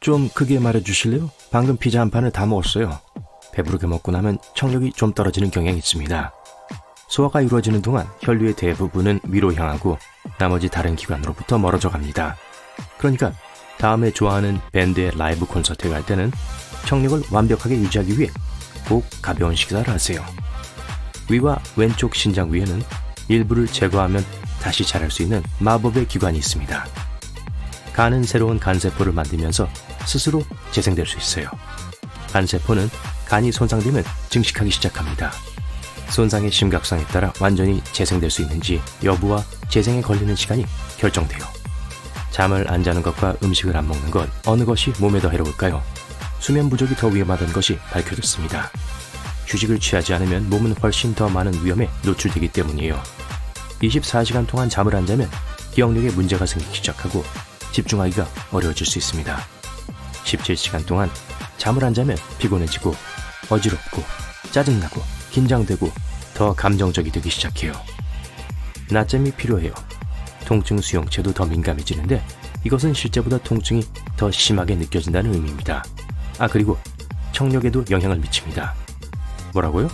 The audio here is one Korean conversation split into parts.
좀 크게 말해주실래요? 방금 피자 한 판을 다 먹었어요. 배부르게 먹고 나면 청력이 좀 떨어지는 경향이 있습니다. 소화가 이루어지는 동안 혈류의 대부분은 위로 향하고 나머지 다른 기관으로부터 멀어져 갑니다. 그러니까 다음에 좋아하는 밴드의 라이브 콘서트에 갈 때는 청력을 완벽하게 유지하기 위해 꼭 가벼운 식사를 하세요. 위와 왼쪽 신장 위에는 일부를 제거하면 다시 자랄 수 있는 마법의 기관이 있습니다. 간은 새로운 간세포를 만들면서 스스로 재생될 수 있어요. 간세포는 간이 손상되면 증식하기 시작합니다. 손상의 심각성에 따라 완전히 재생될 수 있는지 여부와 재생에 걸리는 시간이 결정돼요. 잠을 안 자는 것과 음식을 안 먹는 것, 어느 것이 몸에 더 해로울까요? 수면 부족이 더 위험하다는 것이 밝혀졌습니다. 휴식을 취하지 않으면 몸은 훨씬 더 많은 위험에 노출되기 때문이에요. 24시간 동안 잠을 안 자면 기억력에 문제가 생기기 시작하고 집중하기가 어려워질 수 있습니다. 17시간 동안 잠을 안 자면 피곤해지고 어지럽고 짜증나고 긴장되고 더 감정적이 되기 시작해요. 낮잠이 필요해요. 통증 수용체도 더 민감해지는데 이것은 실제보다 통증이 더 심하게 느껴진다는 의미입니다. 그리고 청력에도 영향을 미칩니다. 뭐라고요?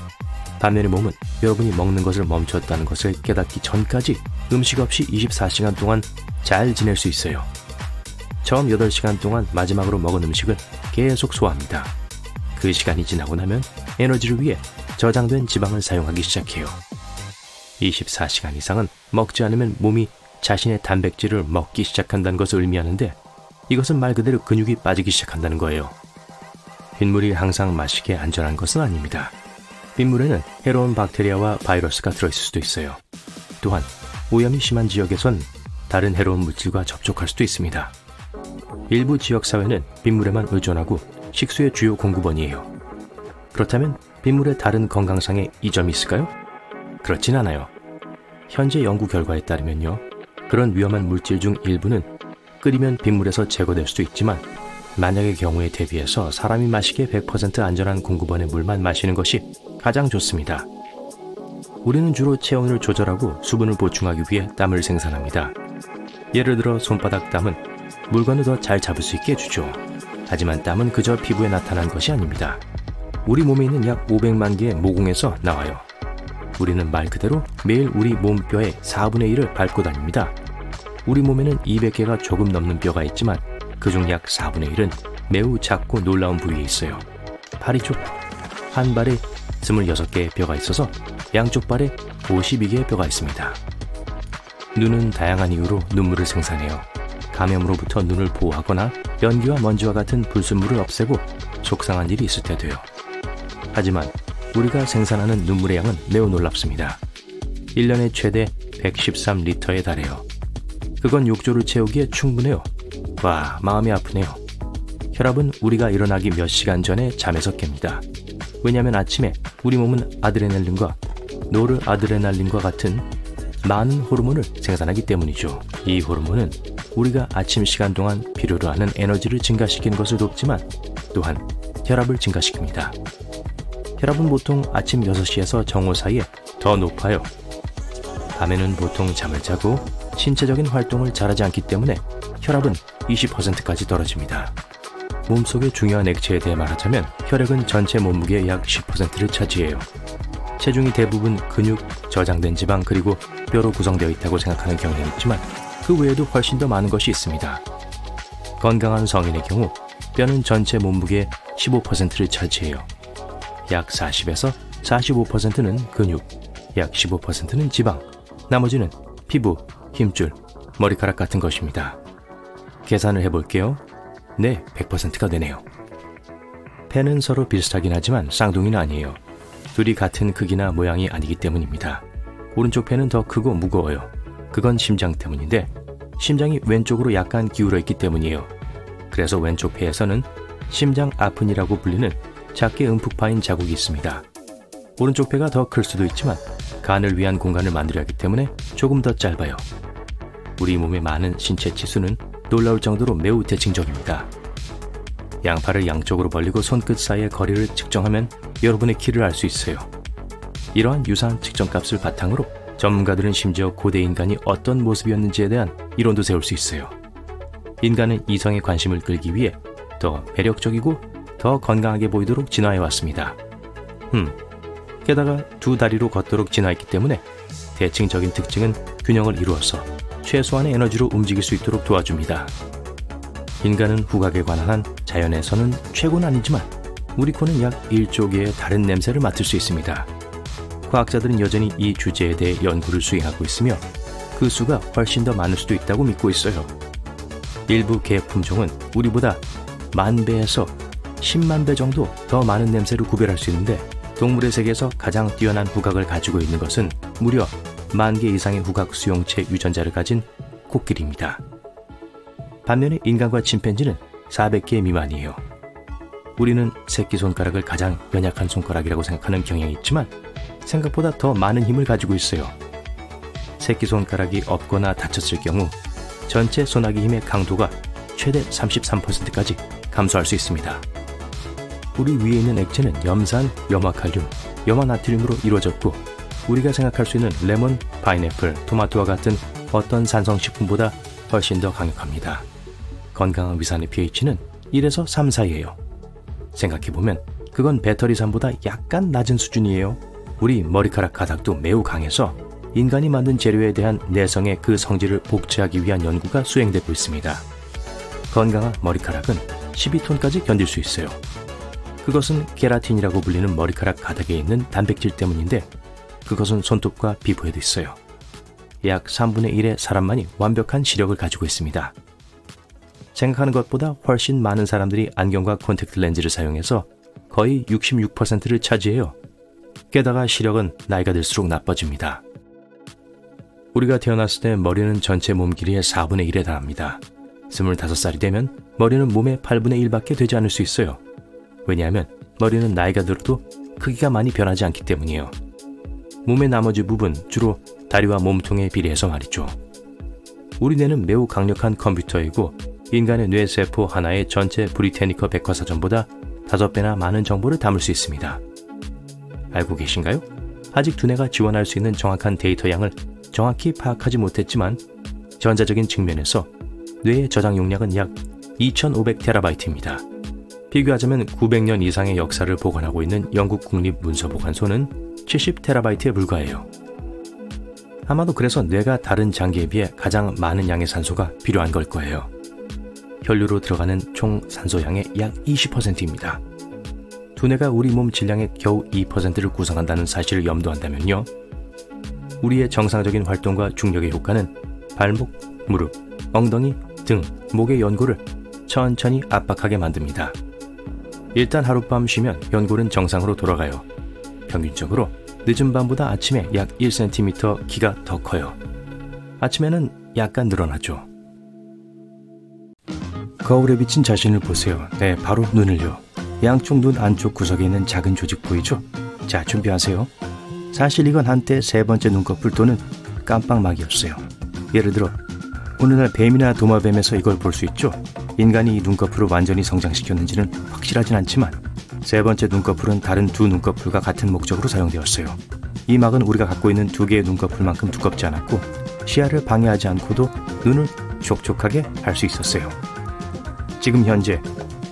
반면에 몸은 여러분이 먹는 것을 멈췄다는 것을 깨닫기 전까지 음식 없이 24시간 동안 잘 지낼 수 있어요. 처음 8시간 동안 마지막으로 먹은 음식은 계속 소화합니다. 그 시간이 지나고 나면 에너지를 위해 저장된 지방을 사용하기 시작해요. 24시간 이상은 먹지 않으면 몸이 자신의 단백질을 먹기 시작한다는 것을 의미하는데 이것은 말 그대로 근육이 빠지기 시작한다는 거예요. 빗물이 항상 마시기에 안전한 것은 아닙니다. 빗물에는 해로운 박테리아와 바이러스가 들어있을 수도 있어요. 또한 오염이 심한 지역에선 다른 해로운 물질과 접촉할 수도 있습니다. 일부 지역사회는 빗물에만 의존하고 식수의 주요 공급원이에요. 그렇다면 빗물의 다른 건강상의 이점이 있을까요? 그렇진 않아요. 현재 연구 결과에 따르면요, 그런 위험한 물질 중 일부는 끓이면 빗물에서 제거될 수도 있지만 만약의 경우에 대비해서 사람이 마시기에 100% 안전한 공급원의 물만 마시는 것이 가장 좋습니다. 우리는 주로 체온을 조절하고 수분을 보충하기 위해 땀을 생산합니다. 예를 들어 손바닥 땀은 물건을 더 잘 잡을 수 있게 해주죠. 하지만 땀은 그저 피부에 나타난 것이 아닙니다. 우리 몸에 있는 약 500만 개의 모공에서 나와요. 우리는 말 그대로 매일 우리 몸뼈의 4분의 1을 밟고 다닙니다. 우리 몸에는 200개가 조금 넘는 뼈가 있지만 그중 약 4분의 1은 매우 작고 놀라운 부위에 있어요. 발이죠. 한 발에 26개의 뼈가 있어서 양쪽 발에 52개의 뼈가 있습니다. 눈은 다양한 이유로 눈물을 생산해요. 감염으로부터 눈을 보호하거나 연기와 먼지와 같은 불순물을 없애고 속상한 일이 있을 때 돼요. 하지만 우리가 생산하는 눈물의 양은 매우 놀랍습니다. 1년에 최대 113리터에 달해요. 그건 욕조를 채우기에 충분해요. 와, 마음이 아프네요. 혈압은 우리가 일어나기 몇 시간 전에 잠에서 깹니다. 왜냐하면 아침에 우리 몸은 아드레날린과 노르아드레날린과 같은 많은 호르몬을 생산하기 때문이죠. 이 호르몬은 우리가 아침 시간 동안 필요로 하는 에너지를 증가시키는 것을 돕지만 또한 혈압을 증가시킵니다. 혈압은 보통 아침 6시에서 정오 사이에 더 높아요. 밤에는 보통 잠을 자고 신체적인 활동을 잘하지 않기 때문에 혈압은 20%까지 떨어집니다. 몸속의 중요한 액체에 대해 말하자면 혈액은 전체 몸무게의 약 10%를 차지해요. 체중이 대부분 근육, 저장된 지방 그리고 뼈로 구성되어 있다고 생각하는 경향이 있지만 그 외에도 훨씬 더 많은 것이 있습니다. 건강한 성인의 경우 뼈는 전체 몸무게의 15%를 차지해요. 약 40에서 45%는 근육, 약 15%는 지방, 나머지는 피부, 힘줄, 머리카락 같은 것입니다. 계산을 해볼게요. 네, 100%가 되네요. 폐는 서로 비슷하긴 하지만 쌍둥이는 아니에요. 둘이 같은 크기나 모양이 아니기 때문입니다. 오른쪽 폐는 더 크고 무거워요. 그건 심장 때문인데 심장이 왼쪽으로 약간 기울어 있기 때문이에요. 그래서 왼쪽 폐에서는 심장 아픈이라고 불리는 작게 움푹 파인 자국이 있습니다. 오른쪽 폐가 더 클 수도 있지만 간을 위한 공간을 만들어야 하기 때문에 조금 더 짧아요. 우리 몸의 많은 신체 치수는 놀라울 정도로 매우 대칭적입니다. 양팔을 양쪽으로 벌리고 손끝 사이의 거리를 측정하면 여러분의 키를 알 수 있어요. 이러한 유사한 측정값을 바탕으로 전문가들은 심지어 고대 인간이 어떤 모습이었는지에 대한 이론도 세울 수 있어요. 인간은 이성의 관심을 끌기 위해 더 매력적이고 더 건강하게 보이도록 진화해왔습니다. 게다가 두 다리로 걷도록 진화했기 때문에 대칭적인 특징은 균형을 이루어서 최소한의 에너지로 움직일 수 있도록 도와줍니다. 인간은 후각에 관한 한 자연에서는 최고는 아니지만 우리 코는 약 1조 개의 다른 냄새를 맡을 수 있습니다. 과학자들은 여전히 이 주제에 대해 연구를 수행하고 있으며 그 수가 훨씬 더 많을 수도 있다고 믿고 있어요. 일부 개 품종은 우리보다 10,000배에서 10만 배 정도 더 많은 냄새를 구별할 수 있는데 동물의 세계에서 가장 뛰어난 후각을 가지고 있는 것은 무려 10,000개 이상의 후각 수용체 유전자를 가진 코끼리입니다. 반면에 인간과 침팬지는 400개 미만이에요. 우리는 새끼손가락을 가장 연약한 손가락이라고 생각하는 경향이 있지만 생각보다 더 많은 힘을 가지고 있어요. 새끼손가락이 없거나 다쳤을 경우 전체 손아귀 힘의 강도가 최대 33%까지 감소할 수 있습니다. 우리 위에 있는 액체는 염산, 염화칼륨, 염화나트륨으로 이루어졌고 우리가 생각할 수 있는 레몬, 파인애플, 토마토와 같은 어떤 산성식품보다 훨씬 더 강력합니다. 건강한 위산의 pH는 1에서 3 사이예요. 생각해보면 그건 배터리산보다 약간 낮은 수준이에요. 우리 머리카락 가닥도 매우 강해서 인간이 만든 재료에 대한 내성의 그 성질을 복제하기 위한 연구가 수행되고 있습니다. 건강한 머리카락은 12톤까지 견딜 수 있어요. 그것은 케라틴이라고 불리는 머리카락 가닥에 있는 단백질 때문인데 그것은 손톱과 피부에도 있어요. 약 3분의 1의 사람만이 완벽한 시력을 가지고 있습니다. 생각하는 것보다 훨씬 많은 사람들이 안경과 콘택트 렌즈를 사용해서 거의 66%를 차지해요. 게다가 시력은 나이가 들수록 나빠집니다. 우리가 태어났을 때 머리는 전체 몸 길이의 4분의 1에 달합니다. 25살이 되면 머리는 몸의 8분의 1밖에 되지 않을 수 있어요. 왜냐하면 머리는 나이가 들어도 크기가 많이 변하지 않기 때문이에요. 몸의 나머지 부분, 주로 다리와 몸통에 비례해서 말이죠. 우리 뇌는 매우 강력한 컴퓨터이고 인간의 뇌세포 하나의 전체 브리테니커 백과사전보다 5배나 많은 정보를 담을 수 있습니다. 알고 계신가요? 아직 두뇌가 지원할 수 있는 정확한 데이터 양을 정확히 파악하지 못했지만 전자적인 측면에서 뇌의 저장 용량은 약 2500TB입니다. 비교하자면 900년 이상의 역사를 보관하고 있는 영국 국립문서보관소는 70TB에 불과해요. 아마도 그래서 뇌가 다른 장기에 비해 가장 많은 양의 산소가 필요한 걸 거예요. 혈류로 들어가는 총 산소량의 약 20%입니다. 두뇌가 우리 몸 질량의 겨우 2%를 구성한다는 사실을 염두한다면요. 우리의 정상적인 활동과 중력의 효과는 발목, 무릎, 엉덩이, 등, 목의 연골을 천천히 압박하게 만듭니다. 일단 하룻밤 쉬면 연골은 정상으로 돌아가요. 평균적으로 늦은 밤보다 아침에 약 1cm 키가 더 커요. 아침에는 약간 늘어나죠. 거울에 비친 자신을 보세요. 네, 바로 눈을요. 양쪽 눈 안쪽 구석에 있는 작은 조직 보이죠? 자, 준비하세요. 사실 이건 한때 세 번째 눈꺼풀 또는 깜빡막이었어요. 예를 들어 오늘날 뱀이나 도마뱀에서 이걸 볼 수 있죠? 인간이 이 눈꺼풀을 완전히 성장시켰는지는 확실하진 않지만 세 번째 눈꺼풀은 다른 두 눈꺼풀과 같은 목적으로 사용되었어요. 이 막은 우리가 갖고 있는 두 개의 눈꺼풀만큼 두껍지 않았고 시야를 방해하지 않고도 눈을 촉촉하게 할 수 있었어요. 지금 현재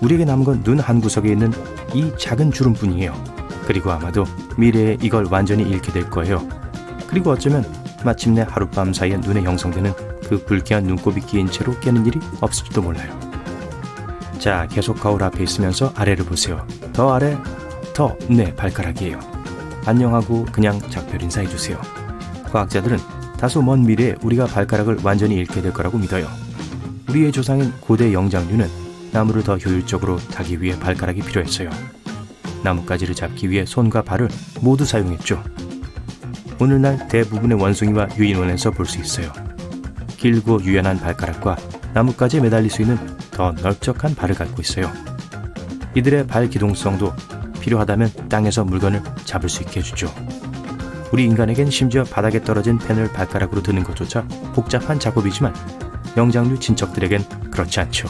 우리에게 남은 건 눈 한 구석에 있는 이 작은 주름뿐이에요. 그리고 아마도 미래에 이걸 완전히 잃게 될 거예요. 그리고 어쩌면 마침내 하룻밤 사이에 눈에 형성되는 그 불쾌한 눈곱이 끼인 채로 깨는 일이 없을지도 몰라요. 자, 계속 거울 앞에 있으면서 아래를 보세요. 더 아래, 더, 네, 발가락이에요. 안녕하고 그냥 작별 인사해주세요. 과학자들은 다소 먼 미래에 우리가 발가락을 완전히 잃게 될 거라고 믿어요. 우리의 조상인 고대 영장류는 나무를 더 효율적으로 타기 위해 발가락이 필요했어요. 나뭇가지를 잡기 위해 손과 발을 모두 사용했죠. 오늘날 대부분의 원숭이와 유인원에서 볼 수 있어요. 길고 유연한 발가락과 나뭇가지에 매달릴 수 있는 더 넓적한 발을 갖고 있어요. 이들의 발 기동성도 필요하다면 땅에서 물건을 잡을 수 있게 해주죠. 우리 인간에겐 심지어 바닥에 떨어진 펜을 발가락으로 드는 것조차 복잡한 작업이지만 영장류 친척들에겐 그렇지 않죠.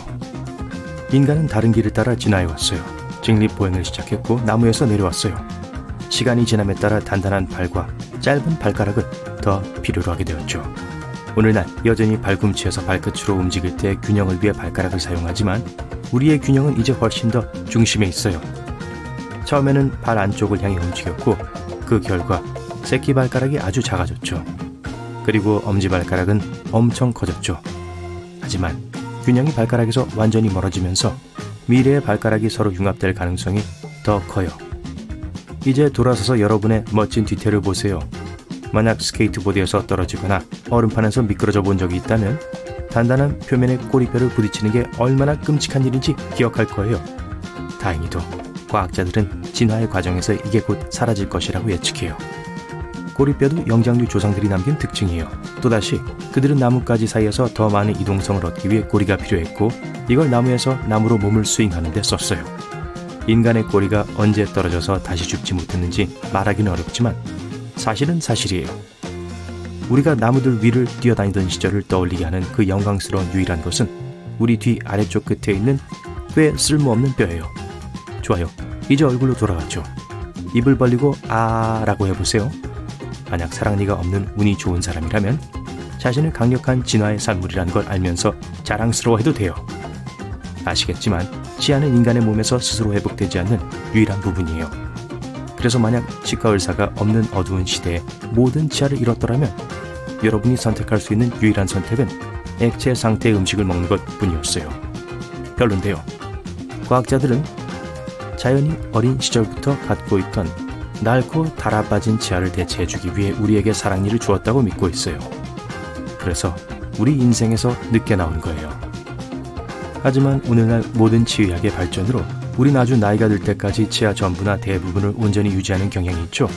인간은 다른 길을 따라 진화해왔어요. 직립보행을 시작했고 나무에서 내려왔어요. 시간이 지남에 따라 단단한 발과 짧은 발가락을 더 필요로 하게 되었죠. 오늘날 여전히 발꿈치에서 발끝으로 움직일 때 균형을 위해 발가락을 사용하지만 우리의 균형은 이제 훨씬 더 중심에 있어요. 처음에는 발 안쪽을 향해 움직였고 그 결과 새끼발가락이 아주 작아졌죠. 그리고 엄지발가락은 엄청 커졌죠. 하지만 균형이 발가락에서 완전히 멀어지면서 미래의 발가락이 서로 융합될 가능성이 더 커요. 이제 돌아서서 여러분의 멋진 뒤태를 보세요. 만약 스케이트보드에서 떨어지거나 얼음판에서 미끄러져 본 적이 있다면 단단한 표면에 꼬리뼈를 부딪히는 게 얼마나 끔찍한 일인지 기억할 거예요. 다행히도 과학자들은 진화의 과정에서 이게 곧 사라질 것이라고 예측해요. 꼬리뼈도 영장류 조상들이 남긴 특징이에요. 또다시 그들은 나뭇가지 사이에서 더 많은 이동성을 얻기 위해 꼬리가 필요했고 이걸 나무에서 나무로 몸을 스윙하는 데 썼어요. 인간의 꼬리가 언제 떨어져서 다시 죽지 못했는지 말하기는 어렵지만 사실은 사실이에요. 우리가 나무들 위를 뛰어다니던 시절을 떠올리게 하는 그 영광스러운 유일한 것은 우리 뒤 아래쪽 끝에 있는 꽤 쓸모없는 뼈예요. 좋아요. 이제 얼굴로 돌아왔죠. 입을 벌리고 아 라고 해보세요. 만약 사랑니가 없는 운이 좋은 사람이라면 자신을 강력한 진화의 산물이란 걸 알면서 자랑스러워해도 돼요. 아시겠지만 치아는 인간의 몸에서 스스로 회복되지 않는 유일한 부분이에요. 그래서 만약 치과 의사가 없는 어두운 시대에 모든 치아를 잃었더라면 여러분이 선택할 수 있는 유일한 선택은 액체 상태의 음식을 먹는 것 뿐이었어요. 별론데요. 과학자들은 자연이 어린 시절부터 갖고 있던 낡고 닳아빠진 치아를 대체해주기 위해 우리에게 사랑니를 주었다고 믿고 있어요. 그래서 우리 인생에서 늦게 나온 거예요. 하지만 오늘날 모든 치의학의 발전으로 우린 아주 나이가 들 때까지 치아 전부나 대부분을 온전히 유지하는 경향이 있죠.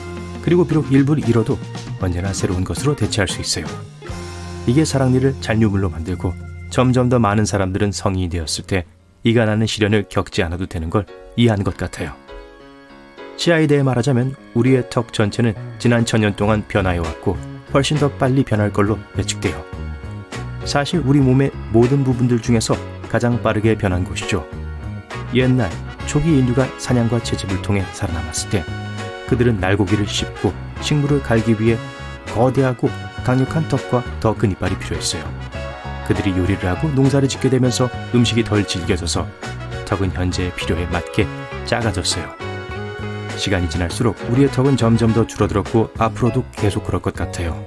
그리고 비록 일부를 잃어도 언제나 새로운 것으로 대체할 수 있어요. 이게 사랑니를 잔류물로 만들고 점점 더 많은 사람들은 성인이 되었을 때 이가 나는 시련을 겪지 않아도 되는 걸 이해한 것 같아요. 치아에 대해 말하자면 우리의 턱 전체는 지난 1000년 동안 변화해왔고 훨씬 더 빨리 변할 걸로 예측돼요. 사실 우리 몸의 모든 부분들 중에서 가장 빠르게 변한 곳이죠. 옛날 초기 인류가 사냥과 채집을 통해 살아남았을 때 그들은 날고기를 씹고 식물을 갈기 위해 거대하고 강력한 턱과 더 큰 이빨이 필요했어요. 그들이 요리를 하고 농사를 짓게 되면서 음식이 덜 질겨져서 턱은 현재의 필요에 맞게 작아졌어요. 시간이 지날수록 우리의 턱은 점점 더 줄어들었고 앞으로도 계속 그럴 것 같아요.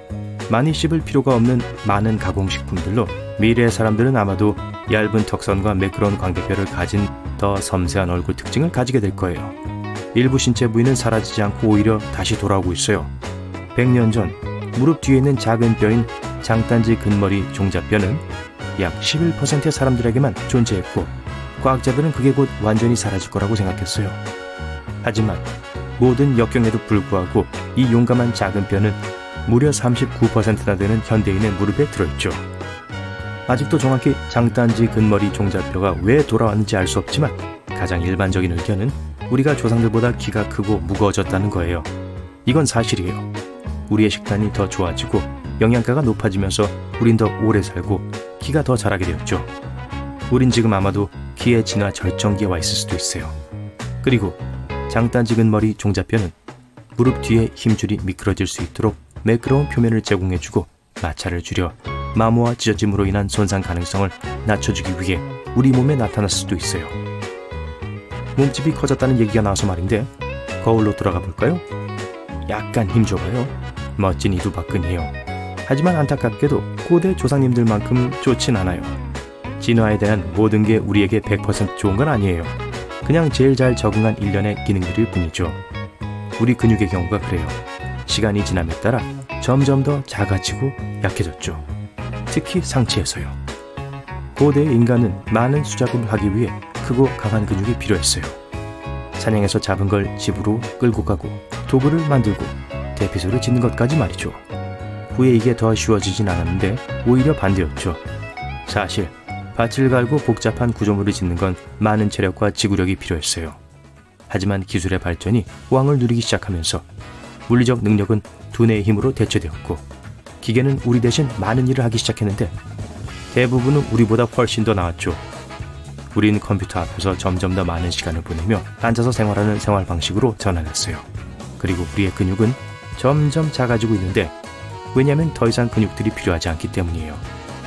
많이 씹을 필요가 없는 많은 가공식품들로 미래의 사람들은 아마도 얇은 턱선과 매끄러운 광대뼈를 가진 더 섬세한 얼굴 특징을 가지게 될 거예요. 일부 신체 부위는 사라지지 않고 오히려 다시 돌아오고 있어요. 100년 전 무릎 뒤에 있는 작은 뼈인 장단지 근머리 종잡뼈는 약 11%의 사람들에게만 존재했고 과학자들은 그게 곧 완전히 사라질 거라고 생각했어요. 하지만 모든 역경에도 불구하고 이 용감한 작은 뼈는 무려 39%나 되는 현대인의 무릎에 들어있죠. 아직도 정확히 장단지 근머리 종잡뼈가 왜 돌아왔는지 알 수 없지만 가장 일반적인 의견은 우리가 조상들보다 키가 크고 무거워졌다는 거예요. 이건 사실이에요. 우리의 식단이 더 좋아지고 영양가가 높아지면서 우린 더 오래 살고 키가 더 자라게 되었죠. 우린 지금 아마도 키의 진화 절정기에 와 있을 수도 있어요. 그리고 장단지 근머리 종잡뼈는 무릎 뒤에 힘줄이 미끄러질 수 있도록 매끄러운 표면을 제공해주고 마찰을 줄여 마모와 찢어짐으로 인한 손상 가능성을 낮춰주기 위해 우리 몸에 나타날 수도 있어요. 몸집이 커졌다는 얘기가 나와서 말인데 거울로 돌아가 볼까요? 약간 힘줘봐요. 멋진 이두박근이에요. 하지만 안타깝게도 고대 조상님들만큼 좋진 않아요. 진화에 대한 모든 게 우리에게 100% 좋은 건 아니에요. 그냥 제일 잘 적응한 일련의 기능들일 뿐이죠. 우리 근육의 경우가 그래요. 시간이 지남에 따라 점점 더 작아지고 약해졌죠. 특히 상체에서요. 고대 인간은 많은 수작업을 하기 위해 크고 강한 근육이 필요했어요. 사냥해서 잡은 걸 집으로 끌고 가고 도구를 만들고 대피소를 짓는 것까지 말이죠. 후에 이게 더 쉬워지진 않았는데 오히려 반대였죠. 사실 밭을 갈고 복잡한 구조물을 짓는 건 많은 체력과 지구력이 필요했어요. 하지만 기술의 발전이 왕을 누리기 시작하면서 물리적 능력은 두뇌의 힘으로 대체되었고 기계는 우리 대신 많은 일을 하기 시작했는데 대부분은 우리보다 훨씬 더 나았죠. 우린 컴퓨터 앞에서 점점 더 많은 시간을 보내며 앉아서 생활하는 생활 방식으로 전환했어요. 그리고 우리의 근육은 점점 작아지고 있는데 왜냐하면 더 이상 근육들이 필요하지 않기 때문이에요.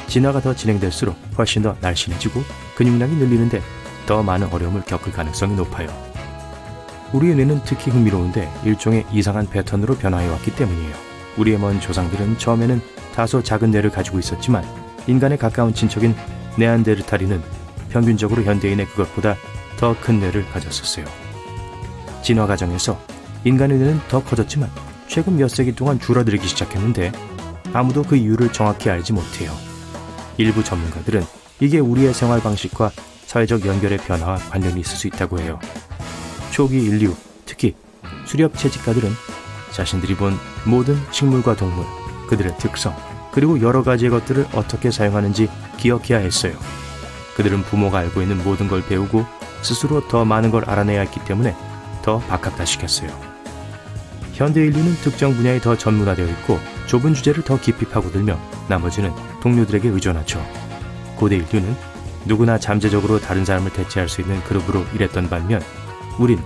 진화가 더 진행될수록 훨씬 더 날씬해지고 근육량이 늘리는데 더 많은 어려움을 겪을 가능성이 높아요. 우리의 뇌는 특히 흥미로운데 일종의 이상한 패턴으로 변화해왔기 때문이에요. 우리의 먼 조상들은 처음에는 다소 작은 뇌를 가지고 있었지만 인간에 가까운 친척인 네안데르탈인은 평균적으로 현대인의 그것보다 더 큰 뇌를 가졌었어요. 진화 과정에서 인간의 뇌는 더 커졌지만 최근 몇 세기 동안 줄어들기 시작했는데 아무도 그 이유를 정확히 알지 못해요. 일부 전문가들은 이게 우리의 생활 방식과 사회적 연결의 변화와 관련이 있을 수 있다고 해요. 초기 인류, 특히 수렵 채집가들은 자신들이 본 모든 식물과 동물, 그들의 특성, 그리고 여러 가지의 것들을 어떻게 사용하는지 기억해야 했어요. 그들은 부모가 알고 있는 모든 걸 배우고 스스로 더 많은 걸 알아내야 했기 때문에 더 박학다식했어요. 현대 인류는 특정 분야에 더 전문화되어 있고 좁은 주제를 더 깊이 파고들며 나머지는 동료들에게 의존하죠. 고대 인류는 누구나 잠재적으로 다른 사람을 대체할 수 있는 그룹으로 일했던 반면 우린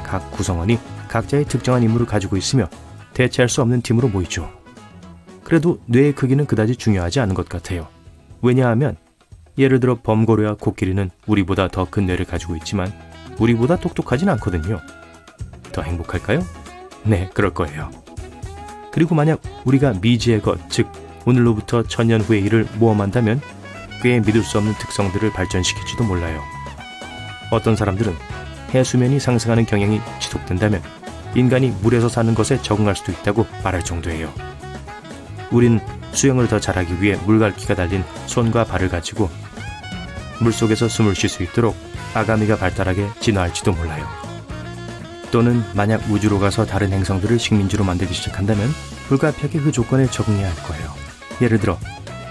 각 구성원이 각자의 특정한 임무를 가지고 있으며 대체할 수 없는 팀으로 모이죠. 그래도 뇌의 크기는 그다지 중요하지 않은 것 같아요. 왜냐하면 예를 들어 범고래와 코끼리는 우리보다 더 큰 뇌를 가지고 있지만 우리보다 똑똑하진 않거든요. 더 행복할까요? 네, 그럴 거예요. 그리고 만약 우리가 미지의 것, 즉 오늘로부터 1000년 후의 일을 모험한다면 꽤 믿을 수 없는 특성들을 발전시킬지도 몰라요. 어떤 사람들은 해수면이 상승하는 경향이 지속된다면 인간이 물에서 사는 것에 적응할 수도 있다고 말할 정도예요. 우린 수영을 더 잘하기 위해 물갈퀴가 달린 손과 발을 가지고 물속에서 숨을 쉴 수 있도록 아가미가 발달하게 진화할지도 몰라요. 또는 만약 우주로 가서 다른 행성들을 식민지로 만들기 시작한다면 불가피하게 그 조건에 적응해야 할 거예요. 예를 들어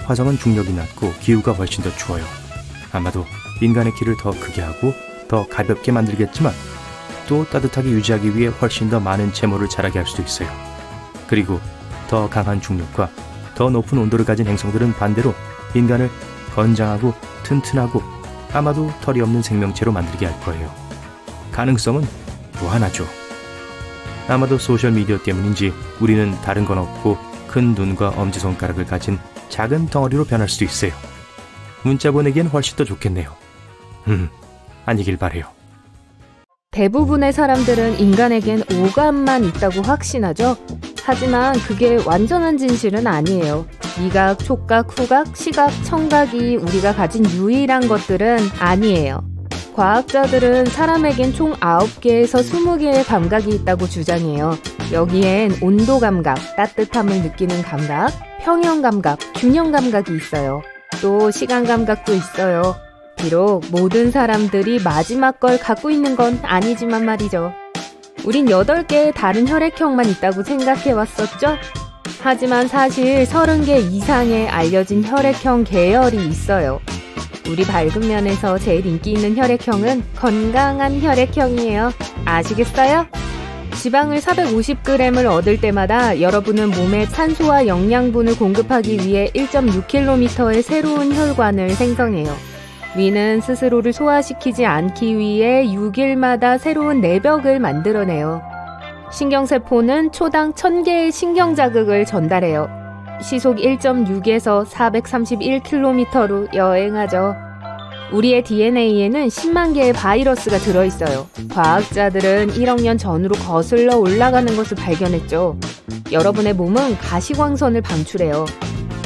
화성은 중력이 낮고 기후가 훨씬 더 추워요. 아마도 인간의 키를 더 크게 하고 더 가볍게 만들겠지만 또 따뜻하게 유지하기 위해 훨씬 더 많은 채모를 자라게 할 수도 있어요. 그리고 더 강한 중력과 더 높은 온도를 가진 행성들은 반대로 인간을 건장하고 튼튼하고 아마도 털이 없는 생명체로 만들게 할 거예요. 가능성은 무한하죠. 아마도 소셜미디어 때문인지 우리는 다른 건 없고 큰 눈과 엄지손가락을 가진 작은 덩어리로 변할 수도 있어요. 문자 보내기엔 훨씬 더 좋겠네요. 아니길 바래요. 대부분의 사람들은 인간에겐 오감만 있다고 확신하죠. 하지만 그게 완전한 진실은 아니에요. 미각, 촉각, 후각, 시각, 청각이 우리가 가진 유일한 것들은 아니에요. 과학자들은 사람에겐 총 9개에서 20개의 감각이 있다고 주장해요. 여기엔 온도 감각, 따뜻함을 느끼는 감각, 평형 감각, 균형 감각이 있어요. 또 시간 감각도 있어요. 비록 모든 사람들이 마지막 걸 갖고 있는 건 아니지만 말이죠. 우린 8개의 다른 혈액형만 있다고 생각해왔었죠? 하지만 사실 30개 이상의 알려진 혈액형 계열이 있어요. 우리 밝은 면에서 제일 인기 있는 혈액형은 건강한 혈액형이에요. 아시겠어요? 지방을 450g을 얻을 때마다 여러분은 몸에 산소와 영양분을 공급하기 위해 1.6km의 새로운 혈관을 생성해요. 위는 스스로를 소화시키지 않기 위해 6일마다 새로운 내벽을 만들어내요. 신경세포는 초당 1000개의 신경자극을 전달해요. 시속 1.6에서 431km로 여행하죠. 우리의 DNA에는 10만 개의 바이러스가 들어있어요. 과학자들은 1억 년 전으로 거슬러 올라가는 것을 발견했죠. 여러분의 몸은 가시광선을 방출해요.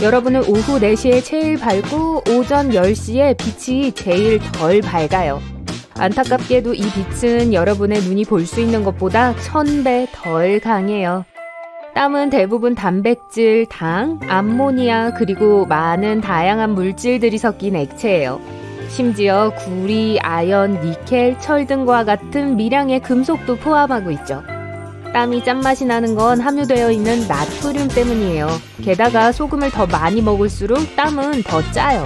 여러분은 오후 4시에 제일 밝고 오전 10시에 빛이 제일 덜 밝아요. 안타깝게도 이 빛은 여러분의 눈이 볼 수 있는 것보다 1000배 덜 강해요. 땀은 대부분 단백질, 당, 암모니아 그리고 많은 다양한 물질들이 섞인 액체예요. 심지어 구리, 아연, 니켈, 철 등과 같은 미량의 금속도 포함하고 있죠. 땀이 짠맛이 나는 건 함유되어 있는 나트륨 때문이에요. 게다가 소금을 더 많이 먹을수록 땀은 더 짜요.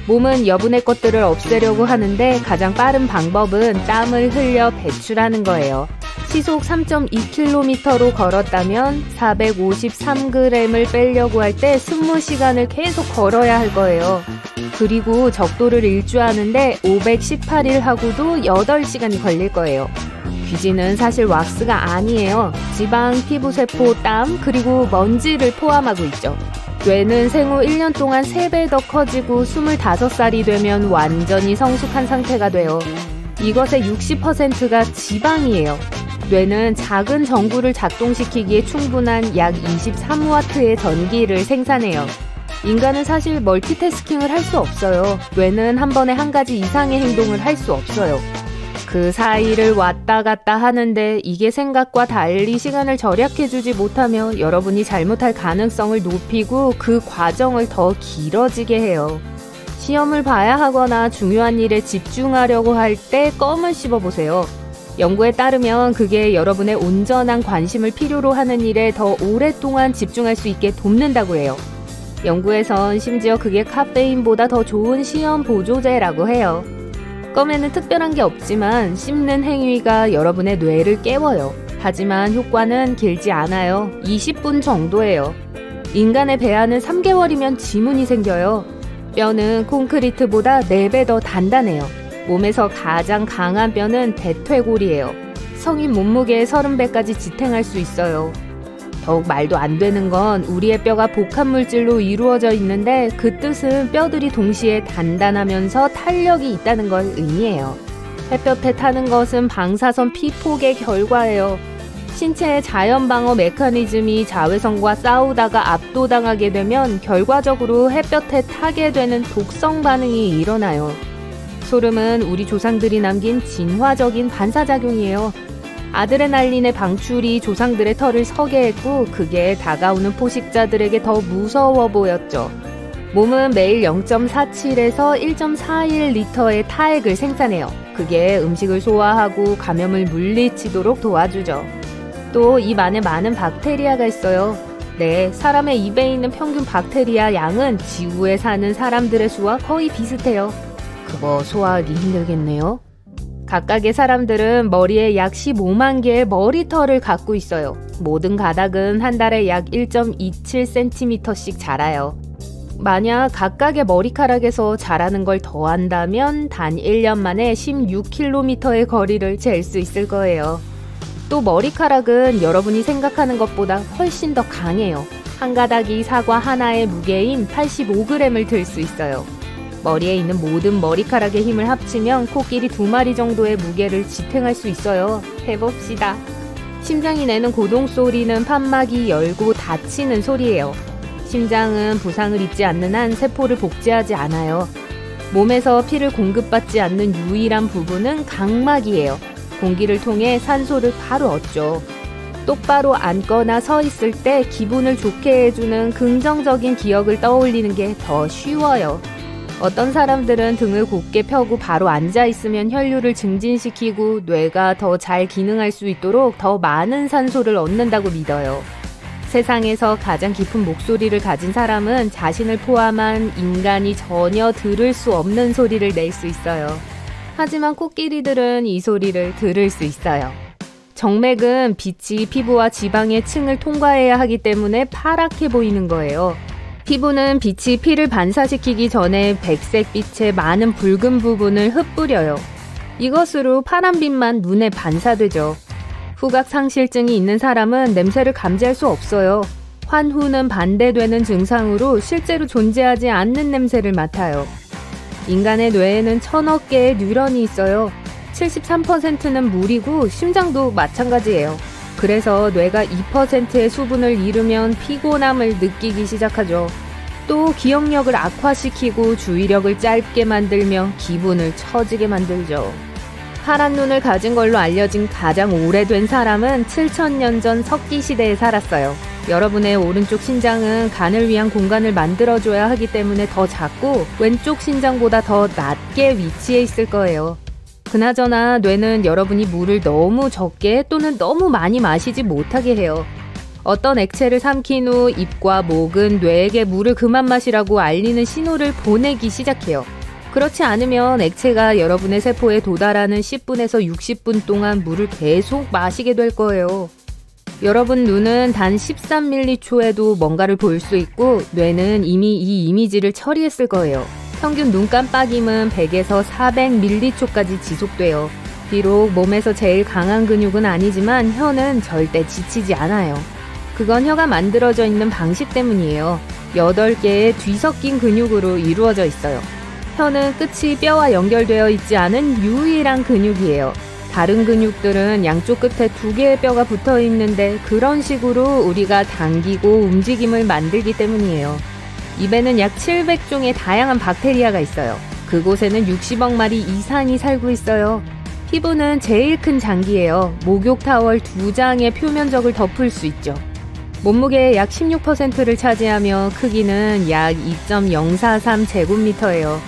몸은 여분의 것들을 없애려고 하는데 가장 빠른 방법은 땀을 흘려 배출하는 거예요. 시속 3.2km로 걸었다면 453g을 빼려고 할 때 20시간을 계속 걸어야 할 거예요. 그리고 적도를 일주하는데 518일 하고도 8시간이 걸릴 거예요. 귀지는 사실 왁스가 아니에요. 지방, 피부세포, 땀, 그리고 먼지를 포함하고 있죠. 뇌는 생후 1년 동안 3배 더 커지고 25살이 되면 완전히 성숙한 상태가 돼요. 이것의 60%가 지방이에요. 뇌는 작은 전구를 작동시키기에 충분한 약 23W의 전기를 생산해요. 인간은 사실 멀티태스킹을 할 수 없어요. 뇌는 한 번에 한 가지 이상의 행동을 할 수 없어요. 그 사이를 왔다 갔다 하는데 이게 생각과 달리 시간을 절약해주지 못하며 여러분이 잘못할 가능성을 높이고 그 과정을 더 길어지게 해요. 시험을 봐야 하거나 중요한 일에 집중하려고 할 때 껌을 씹어보세요. 연구에 따르면 그게 여러분의 온전한 관심을 필요로 하는 일에 더 오랫동안 집중할 수 있게 돕는다고 해요. 연구에선 심지어 그게 카페인보다 더 좋은 시험 보조제라고 해요. 껌에는 특별한 게 없지만 씹는 행위가 여러분의 뇌를 깨워요. 하지만 효과는 길지 않아요. 20분 정도예요. 인간의 배아는 3개월이면 지문이 생겨요. 뼈는 콘크리트보다 4배 더 단단해요. 몸에서 가장 강한 뼈는 대퇴골이에요. 성인 몸무게의 30배까지 지탱할 수 있어요. 더욱 말도 안 되는 건 우리의 뼈가 복합물질로 이루어져 있는데 그 뜻은 뼈들이 동시에 단단하면서 탄력이 있다는 걸 의미해요. 햇볕에 타는 것은 방사선 피폭의 결과예요. 신체의 자연방어 메커니즘이 자외선과 싸우다가 압도당하게 되면 결과적으로 햇볕에 타게 되는 독성 반응이 일어나요. 소름은 우리 조상들이 남긴 진화적인 반사작용이에요. 아드레날린의 방출이 조상들의 털을 서게 했고 그게 다가오는 포식자들에게 더 무서워 보였죠. 몸은 매일 0.47에서 1.41리터의 타액을 생산해요. 그게 음식을 소화하고 감염을 물리치도록 도와주죠. 또 입 안에 많은 박테리아가 있어요. 네, 사람의 입에 있는 평균 박테리아 양은 지구에 사는 사람들의 수와 거의 비슷해요. 그거 소화하기 힘들겠네요. 각각의 사람들은 머리에 약 15만 개의 머리털을 갖고 있어요. 모든 가닥은 한 달에 약 1.27cm씩 자라요. 만약 각각의 머리카락에서 자라는 걸 더한다면 단 1년 만에 16km의 거리를 잴 수 있을 거예요. 또 머리카락은 여러분이 생각하는 것보다 훨씬 더 강해요. 한 가닥이 사과 하나의 무게인 85g을 들 수 있어요. 머리에 있는 모든 머리카락의 힘을 합치면 코끼리 2마리 정도의 무게를 지탱할 수 있어요. 해봅시다. 심장이 내는 고동 소리는 판막이 열고 닫히는 소리예요. 심장은 부상을 입지 않는 한 세포를 복제하지 않아요. 몸에서 피를 공급받지 않는 유일한 부분은 각막이에요. 공기를 통해 산소를 바로 얻죠. 똑바로 앉거나 서 있을 때 기분을 좋게 해주는 긍정적인 기억을 떠올리는 게 더 쉬워요. 어떤 사람들은 등을 곧게 펴고 바로 앉아있으면 혈류를 증진시키고 뇌가 더 잘 기능할 수 있도록 더 많은 산소를 얻는다고 믿어요. 세상에서 가장 깊은 목소리를 가진 사람은 자신을 포함한 인간이 전혀 들을 수 없는 소리를 낼 수 있어요. 하지만 코끼리들은 이 소리를 들을 수 있어요. 정맥은 빛이 피부와 지방의 층을 통과해야 하기 때문에 파랗게 보이는 거예요. 피부는 빛이 피를 반사시키기 전에 백색빛의 많은 붉은 부분을 흩뿌려요. 이것으로 파란빛만 눈에 반사되죠. 후각상실증이 있는 사람은 냄새를 감지할 수 없어요. 환후는 반대되는 증상으로 실제로 존재하지 않는 냄새를 맡아요. 인간의 뇌에는 1000억 개의 뉴런이 있어요. 73%는 물이고 심장도 마찬가지예요. 그래서 뇌가 2%의 수분을 잃으면 피곤함을 느끼기 시작하죠. 또 기억력을 악화시키고 주의력을 짧게 만들며 기분을 처지게 만들죠. 파란 눈을 가진 걸로 알려진 가장 오래된 사람은 7000년 전 석기 시대에 살았어요. 여러분의 오른쪽 신장은 간을 위한 공간을 만들어줘야 하기 때문에 더 작고 왼쪽 신장보다 더 낮게 위치해 있을 거예요. 그나저나 뇌는 여러분이 물을 너무 적게 또는 너무 많이 마시지 못하게 해요. 어떤 액체를 삼킨 후 입과 목은 뇌에게 물을 그만 마시라고 알리는 신호를 보내기 시작해요. 그렇지 않으면 액체가 여러분의 세포에 도달하는 10분에서 60분 동안 물을 계속 마시게 될 거예요. 여러분 눈은 단 13m초에도 뭔가를 볼 수 있고 뇌는 이미 이 이미지를 처리했을 거예요. 평균 눈 깜빡임은 100에서 400m초까지 지속돼요. 비록 몸에서 제일 강한 근육은 아니지만 혀는 절대 지치지 않아요. 그건 혀가 만들어져 있는 방식 때문이에요. 8개의 뒤섞인 근육으로 이루어져 있어요. 혀는 끝이 뼈와 연결되어 있지 않은 유일한 근육이에요. 다른 근육들은 양쪽 끝에 2개의 뼈가 붙어 있는데 그런 식으로 우리가 당기고 움직임을 만들기 때문이에요. 입에는 약 700종의 다양한 박테리아가 있어요. 그곳에는 60억 마리 이상이 살고 있어요. 피부는 제일 큰 장기예요. 목욕 타월 2장의 표면적을 덮을 수 있죠. 몸무게의 약 16%를 차지하며 크기는 약 2.043제곱미터예요.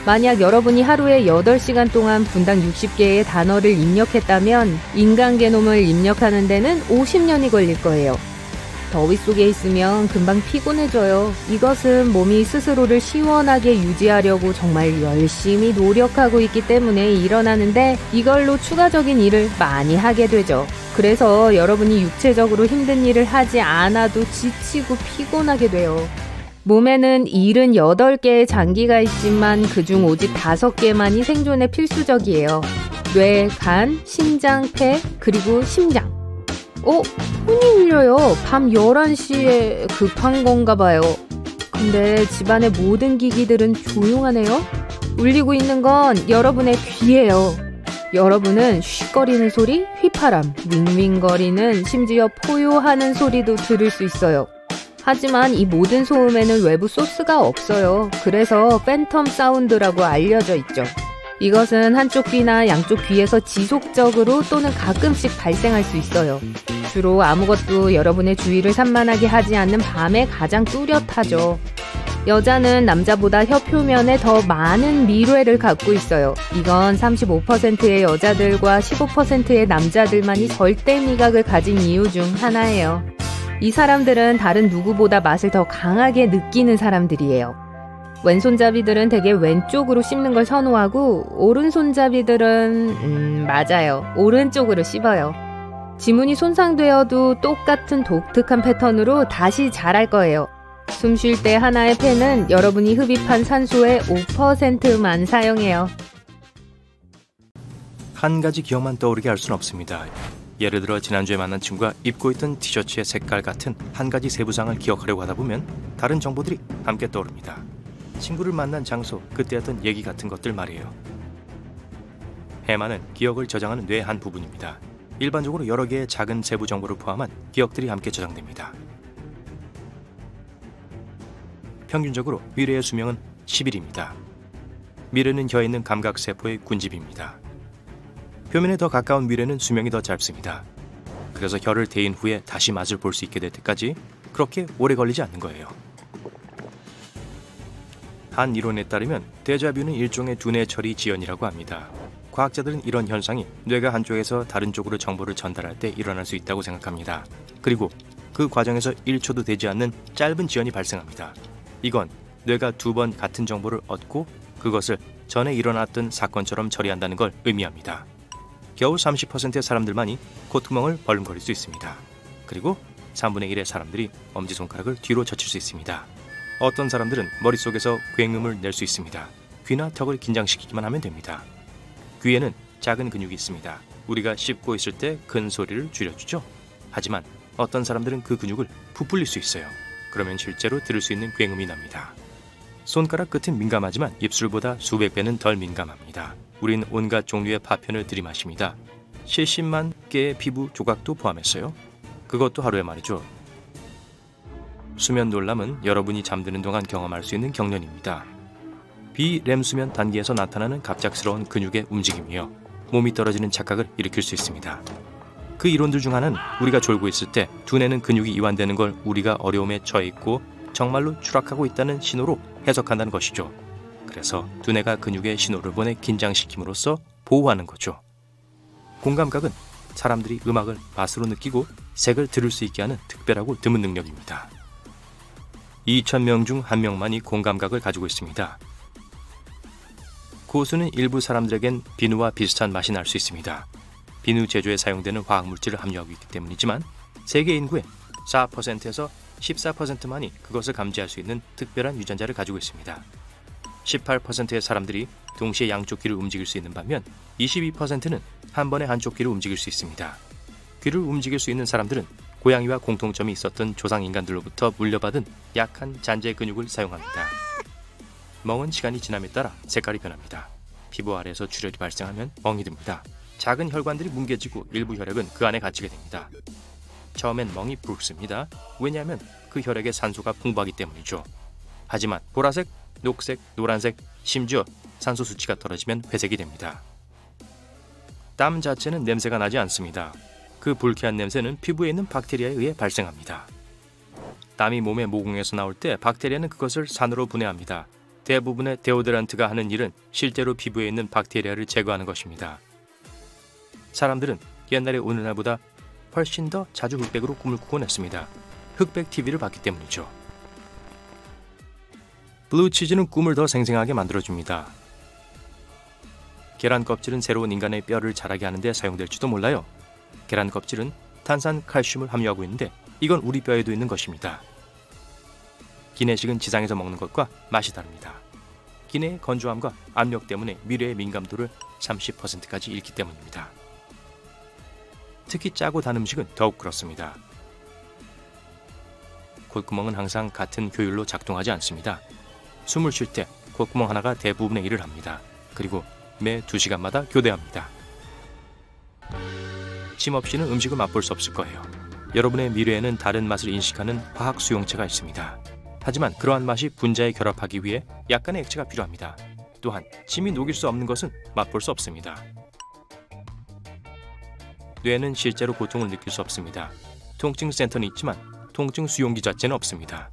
만약 여러분이 하루에 8시간 동안 분당 60개의 단어를 입력했다면 인간 게놈을 입력하는 데는 50년이 걸릴 거예요. 더위 속에 있으면 금방 피곤해져요. 이것은 몸이 스스로를 시원하게 유지하려고 정말 열심히 노력하고 있기 때문에 일어나는데 이걸로 추가적인 일을 많이 하게 되죠. 그래서 여러분이 육체적으로 힘든 일을 하지 않아도 지치고 피곤하게 돼요. 몸에는 78개의 장기가 있지만 그중 오직 5개만이 생존에 필수적이에요. 뇌, 간, 심장, 폐, 그리고 심장. 손이 울려요. 밤 11시에 급한 건가 봐요. 근데 집안의 모든 기기들은 조용하네요. 울리고 있는 건 여러분의 귀예요. 여러분은 쉿거리는 소리, 휘파람, 윙윙거리는 심지어 포효하는 소리도 들을 수 있어요. 하지만 이 모든 소음에는 외부 소스가 없어요. 그래서 팬텀 사운드라고 알려져 있죠. 이것은 한쪽 귀나 양쪽 귀에서 지속적으로 또는 가끔씩 발생할 수 있어요. 주로 아무것도 여러분의 주의를 산만하게 하지 않는 밤에 가장 뚜렷하죠. 여자는 남자보다 혀 표면에 더 많은 미뢰를 갖고 있어요. 이건 35%의 여자들과 15%의 남자들만이 절대 미각을 가진 이유 중 하나예요. 이 사람들은 다른 누구보다 맛을 더 강하게 느끼는 사람들이에요. 왼손잡이들은 대개 왼쪽으로 씹는 걸 선호하고 오른손잡이들은 맞아요. 오른쪽으로 씹어요. 지문이 손상되어도 똑같은 독특한 패턴으로 다시 자랄 거예요. 숨 쉴 때 하나의 폐는 여러분이 흡입한 산소의 5%만 사용해요. 한 가지 기억만 떠오르게 할 수는 없습니다. 예를 들어 지난주에 만난 친구가 입고 있던 티셔츠의 색깔 같은 한 가지 세부상을 기억하려고 하다 보면 다른 정보들이 함께 떠오릅니다. 친구를 만난 장소, 그때 했던 얘기 같은 것들 말이에요. 해마는 기억을 저장하는 뇌의 한 부분입니다. 일반적으로 여러 개의 작은 세부 정보를 포함한 기억들이 함께 저장됩니다. 평균적으로 미래의 수명은 10일입니다. 미래는 혀에 있는 감각세포의 군집입니다. 표면에 더 가까운 미래는 수명이 더 짧습니다. 그래서 혀를 대인 후에 다시 맛을 볼 수 있게 될 때까지 그렇게 오래 걸리지 않는 거예요. 한 이론에 따르면 데자뷰는 일종의 두뇌 처리 지연이라고 합니다. 과학자들은 이런 현상이 뇌가 한쪽에서 다른 쪽으로 정보를 전달할 때 일어날 수 있다고 생각합니다. 그리고 그 과정에서 1초도 되지 않는 짧은 지연이 발생합니다. 이건 뇌가 2번 같은 정보를 얻고 그것을 전에 일어났던 사건처럼 처리한다는 걸 의미합니다. 겨우 30%의 사람들만이 콧구멍을 벌렁거릴 수 있습니다. 그리고 3분의 1의 사람들이 엄지손가락을 뒤로 젖힐 수 있습니다. 어떤 사람들은 머릿속에서 굉음을 낼 수 있습니다. 귀나 턱을 긴장시키기만 하면 됩니다. 귀에는 작은 근육이 있습니다. 우리가 씹고 있을 때 큰 소리를 줄여주죠. 하지만 어떤 사람들은 그 근육을 부풀릴 수 있어요. 그러면 실제로 들을 수 있는 굉음이 납니다. 손가락 끝은 민감하지만 입술보다 수백 배는 덜 민감합니다. 우린 온갖 종류의 파편을 들이마십니다. 70만 개의 피부 조각도 포함했어요. 그것도 하루에 말이죠. 수면 놀람은 여러분이 잠드는 동안 경험할 수 있는 경련입니다. 비렘 수면 단계에서 나타나는 갑작스러운 근육의 움직임이요. 몸이 떨어지는 착각을 일으킬 수 있습니다. 그 이론들 중 하나는 우리가 졸고 있을 때 두뇌는 근육이 이완되는 걸 우리가 어려움에 처해 있고 정말로 추락하고 있다는 신호로 해석한다는 것이죠. 그래서 두뇌가 근육에 신호를 보내 긴장시킴으로써 보호하는 거죠. 공감각은 사람들이 음악을 맛으로 느끼고 색을 들을 수 있게 하는 특별하고 드문 능력입니다. 2,000명 중 1명만이 공감각을 가지고 있습니다. 고수는 일부 사람들에겐 비누와 비슷한 맛이 날 수 있습니다. 비누 제조에 사용되는 화학물질을 함유하고 있기 때문이지만 세계 인구의 4%에서 14%만이 그것을 감지할 수 있는 특별한 유전자를 가지고 있습니다. 18%의 사람들이 동시에 양쪽 귀를 움직일 수 있는 반면 22%는 한 번에 한쪽 귀를 움직일 수 있습니다. 귀를 움직일 수 있는 사람들은 고양이와 공통점이 있었던 조상인간들로부터 물려받은 약한 잔재 근육을 사용합니다. 멍은 시간이 지남에 따라 색깔이 변합니다. 피부 아래에서 출혈이 발생하면 멍이 듭니다. 작은 혈관들이 뭉개지고 일부 혈액은 그 안에 갇히게 됩니다. 처음엔 멍이 붉습니다. 왜냐하면 그 혈액에 산소가 풍부하기 때문이죠. 하지만 보라색, 녹색, 노란색, 심지어 산소 수치가 떨어지면 회색이 됩니다. 땀 자체는 냄새가 나지 않습니다. 그 불쾌한 냄새는 피부에 있는 박테리아에 의해 발생합니다. 땀이 몸의 모공에서 나올 때 박테리아는 그것을 산으로 분해합니다. 대부분의 데오드란트가 하는 일은 실제로 피부에 있는 박테리아를 제거하는 것입니다. 사람들은 옛날의 오늘날보다 훨씬 더 자주 흑백으로 꿈을 꾸곤 했습니다. 흑백 TV를 봤기 때문이죠. 블루치즈는 꿈을 더 생생하게 만들어줍니다. 계란 껍질은 새로운 인간의 뼈를 자라게 하는 데 사용될지도 몰라요. 계란 껍질은 탄산 칼슘을 함유하고 있는데 이건 우리 뼈에도 있는 것입니다. 기내식은 지상에서 먹는 것과 맛이 다릅니다. 기내의 건조함과 압력 때문에 미뢰의 민감도를 30%까지 잃기 때문입니다. 특히 짜고 단 음식은 더욱 그렇습니다. 콧구멍은 항상 같은 효율로 작동하지 않습니다. 숨을 쉴 때 콧구멍 하나가 대부분의 일을 합니다. 그리고 매 2시간마다 교대합니다. 침 없이는 음식을 맛볼 수 없을 거예요. 여러분의 미래에는 다른 맛을 인식하는 화학 수용체가 있습니다. 하지만 그러한 맛이 분자에 결합하기 위해 약간의 액체가 필요합니다. 또한 침이 녹일 수 없는 것은 맛볼 수 없습니다. 뇌는 실제로 고통을 느낄 수 없습니다. 통증 센터는 있지만 통증 수용기 자체는 없습니다.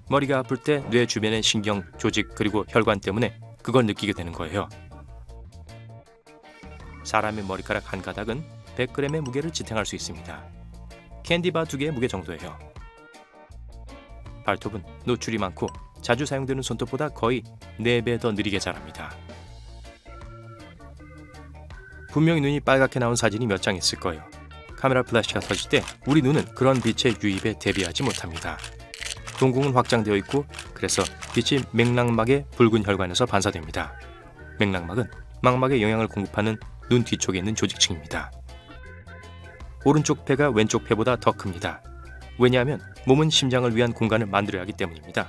머리가 아플 때 뇌 주변의 신경, 조직 그리고 혈관 때문에 그걸 느끼게 되는 거예요. 사람의 머리카락 한 가닥은 100g의 무게를 지탱할 수 있습니다. 캔디바 2개의 무게 정도예요. 발톱은 노출이 많고 자주 사용되는 손톱보다 거의 4배 더 느리게 자랍니다. 분명히 눈이 빨갛게 나온 사진이 몇 장 있을 거예요. 카메라 플래시가 터질 때 우리 눈은 그런 빛의 유입에 대비하지 못합니다. 동공은 확장되어 있고 그래서 빛이 맥락막의 붉은 혈관에서 반사됩니다. 맥락막은 망막에 영양을 공급하는 눈 뒤쪽에 있는 조직층입니다. 오른쪽 폐가 왼쪽 폐보다 더 큽니다. 왜냐하면 몸은 심장을 위한 공간을 만들어야 하기 때문입니다.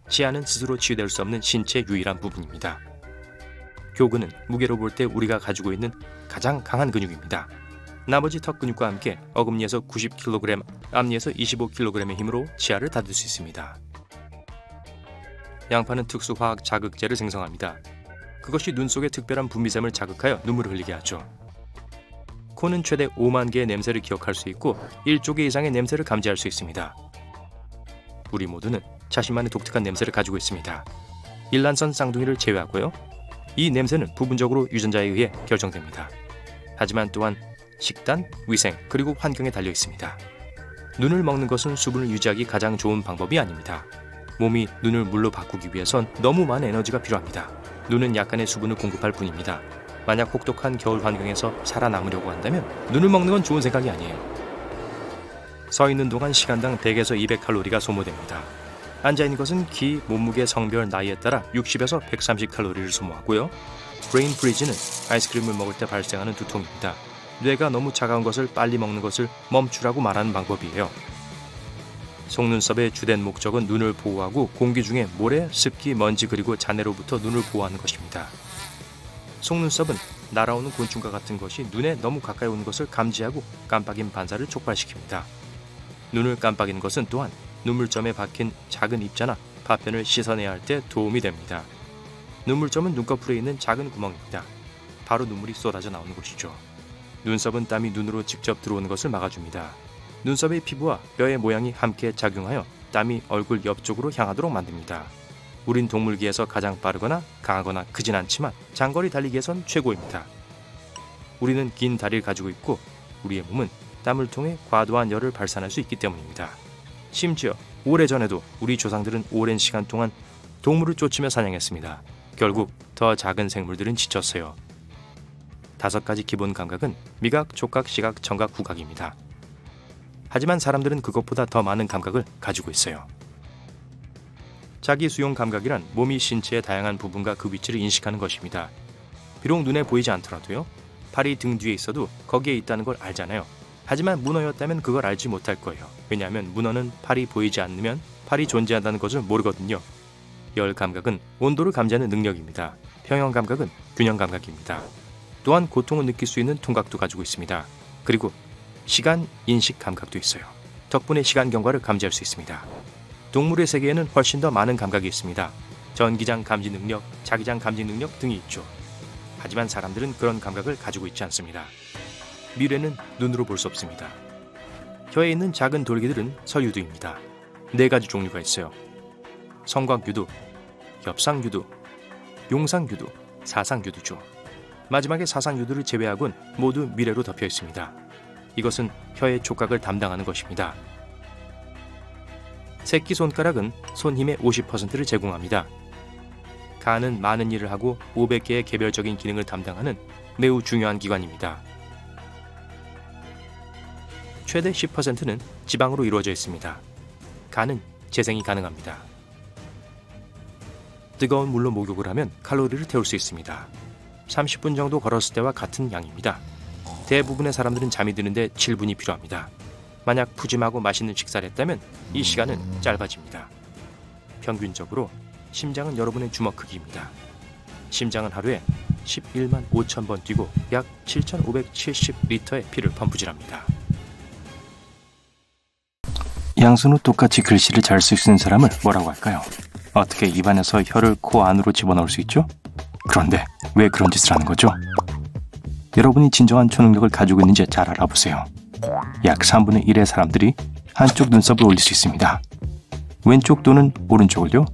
치아는 스스로 치유될 수 없는 신체의 유일한 부분입니다. 교근은 무게로 볼 때 우리가 가지고 있는 가장 강한 근육입니다. 나머지 턱 근육과 함께 어금니에서 90kg, 앞니에서 25kg의 힘으로 치아를 닫을 수 있습니다. 양파는 특수 화학 자극제를 생성합니다. 그것이 눈 속의 특별한 분비샘을 자극하여 눈물을 흘리게 하죠. 코는 최대 5만 개의 냄새를 기억할 수 있고 1조 개 이상의 냄새를 감지할 수 있습니다. 우리 모두는 자신만의 독특한 냄새를 가지고 있습니다. 일란선 쌍둥이를 제외하고요. 이 냄새는 부분적으로 유전자에 의해 결정됩니다. 하지만 또한 식단, 위생, 그리고 환경에 달려 있습니다. 눈을 먹는 것은 수분을 유지하기 가장 좋은 방법이 아닙니다. 몸이 눈을 물로 바꾸기 위해선 너무 많은 에너지가 필요합니다. 눈은 약간의 수분을 공급할 뿐입니다. 만약 혹독한 겨울 환경에서 살아남으려고 한다면 눈을 먹는 건 좋은 생각이 아니에요. 서 있는 동안 시간당 100에서 200칼로리가 소모됩니다. 앉아있는 것은 키, 몸무게, 성별, 나이에 따라 60에서 130칼로리를 소모하고요. 브레인 프리즈는 아이스크림을 먹을 때 발생하는 두통입니다. 뇌가 너무 차가운 것을 빨리 먹는 것을 멈추라고 말하는 방법이에요. 속눈썹의 주된 목적은 눈을 보호하고 공기 중에 모래, 습기, 먼지 그리고 잔해로부터 눈을 보호하는 것입니다. 속눈썹은 날아오는 곤충과 같은 것이 눈에 너무 가까이 오는 것을 감지하고 깜빡임 반사를 촉발시킵니다. 눈을 깜빡이는 것은 또한 눈물점에 박힌 작은 입자나 파편을 씻어내야 할 때 도움이 됩니다. 눈물점은 눈꺼풀에 있는 작은 구멍입니다. 바로 눈물이 쏟아져 나오는 곳이죠. 눈썹은 땀이 눈으로 직접 들어오는 것을 막아줍니다. 눈썹의 피부와 뼈의 모양이 함께 작용하여 땀이 얼굴 옆쪽으로 향하도록 만듭니다. 우린 동물계에서 가장 빠르거나 강하거나 크진 않지만 장거리 달리기에선 최고입니다. 우리는 긴 다리를 가지고 있고 우리의 몸은 땀을 통해 과도한 열을 발산할 수 있기 때문입니다. 심지어 오래전에도 우리 조상들은 오랜 시간 동안 동물을 쫓으며 사냥했습니다. 결국 더 작은 생물들은 지쳤어요. 5가지 기본 감각은 미각, 촉각, 시각, 청각, 후각입니다. 하지만 사람들은 그것보다 더 많은 감각을 가지고 있어요. 자기 수용 감각이란 몸이 신체의 다양한 부분과 그 위치를 인식하는 것입니다. 비록 눈에 보이지 않더라도요. 팔이 등 뒤에 있어도 거기에 있다는 걸 알잖아요. 하지만 문어였다면 그걸 알지 못할 거예요. 왜냐하면 문어는 팔이 보이지 않으면 팔이 존재한다는 것을 모르거든요. 열 감각은 온도를 감지하는 능력입니다. 평형 감각은 균형 감각입니다. 또한 고통을 느낄 수 있는 둔각도 가지고 있습니다. 그리고 시간 인식 감각도 있어요. 덕분에 시간 경과를 감지할 수 있습니다. 동물의 세계에는 훨씬 더 많은 감각이 있습니다. 전기장 감지 능력, 자기장 감지 능력 등이 있죠. 하지만 사람들은 그런 감각을 가지고 있지 않습니다. 미래는 눈으로 볼 수 없습니다. 혀에 있는 작은 돌기들은 설유두입니다. 4가지 종류가 있어요. 성곽유두, 협상유두, 용상유두, 사상유두죠. 마지막에 사상유두를 제외하곤 모두 미래로 덮여 있습니다. 이것은 혀의 촉각을 담당하는 것입니다. 새끼손가락은 손힘의 50%를 제공합니다. 간은 많은 일을 하고 500개의 개별적인 기능을 담당하는 매우 중요한 기관입니다. 최대 10%는 지방으로 이루어져 있습니다. 간은 재생이 가능합니다. 뜨거운 물로 목욕을 하면 칼로리를 태울 수 있습니다. 30분 정도 걸었을 때와 같은 양입니다. 대부분의 사람들은 잠이 드는데 7분이 필요합니다. 만약 푸짐하고 맛있는 식사를 했다면 이 시간은 짧아집니다. 평균적으로 심장은 여러분의 주먹 크기입니다. 심장은 하루에 11만 5천 번 뛰고 약 7,570리터의 피를 펌프질합니다. 양손으로 똑같이 글씨를 잘 쓸 수 있는 사람을 뭐라고 할까요? 어떻게 입안에서 혀를 코 안으로 집어넣을 수 있죠? 그런데 왜 그런 짓을 하는 거죠? 여러분이 진정한 초능력을 가지고 있는지 잘 알아보세요. 약 3분의 1의 사람들이 한쪽 눈썹을 올릴 수 있습니다. 왼쪽 또는 오른쪽을요?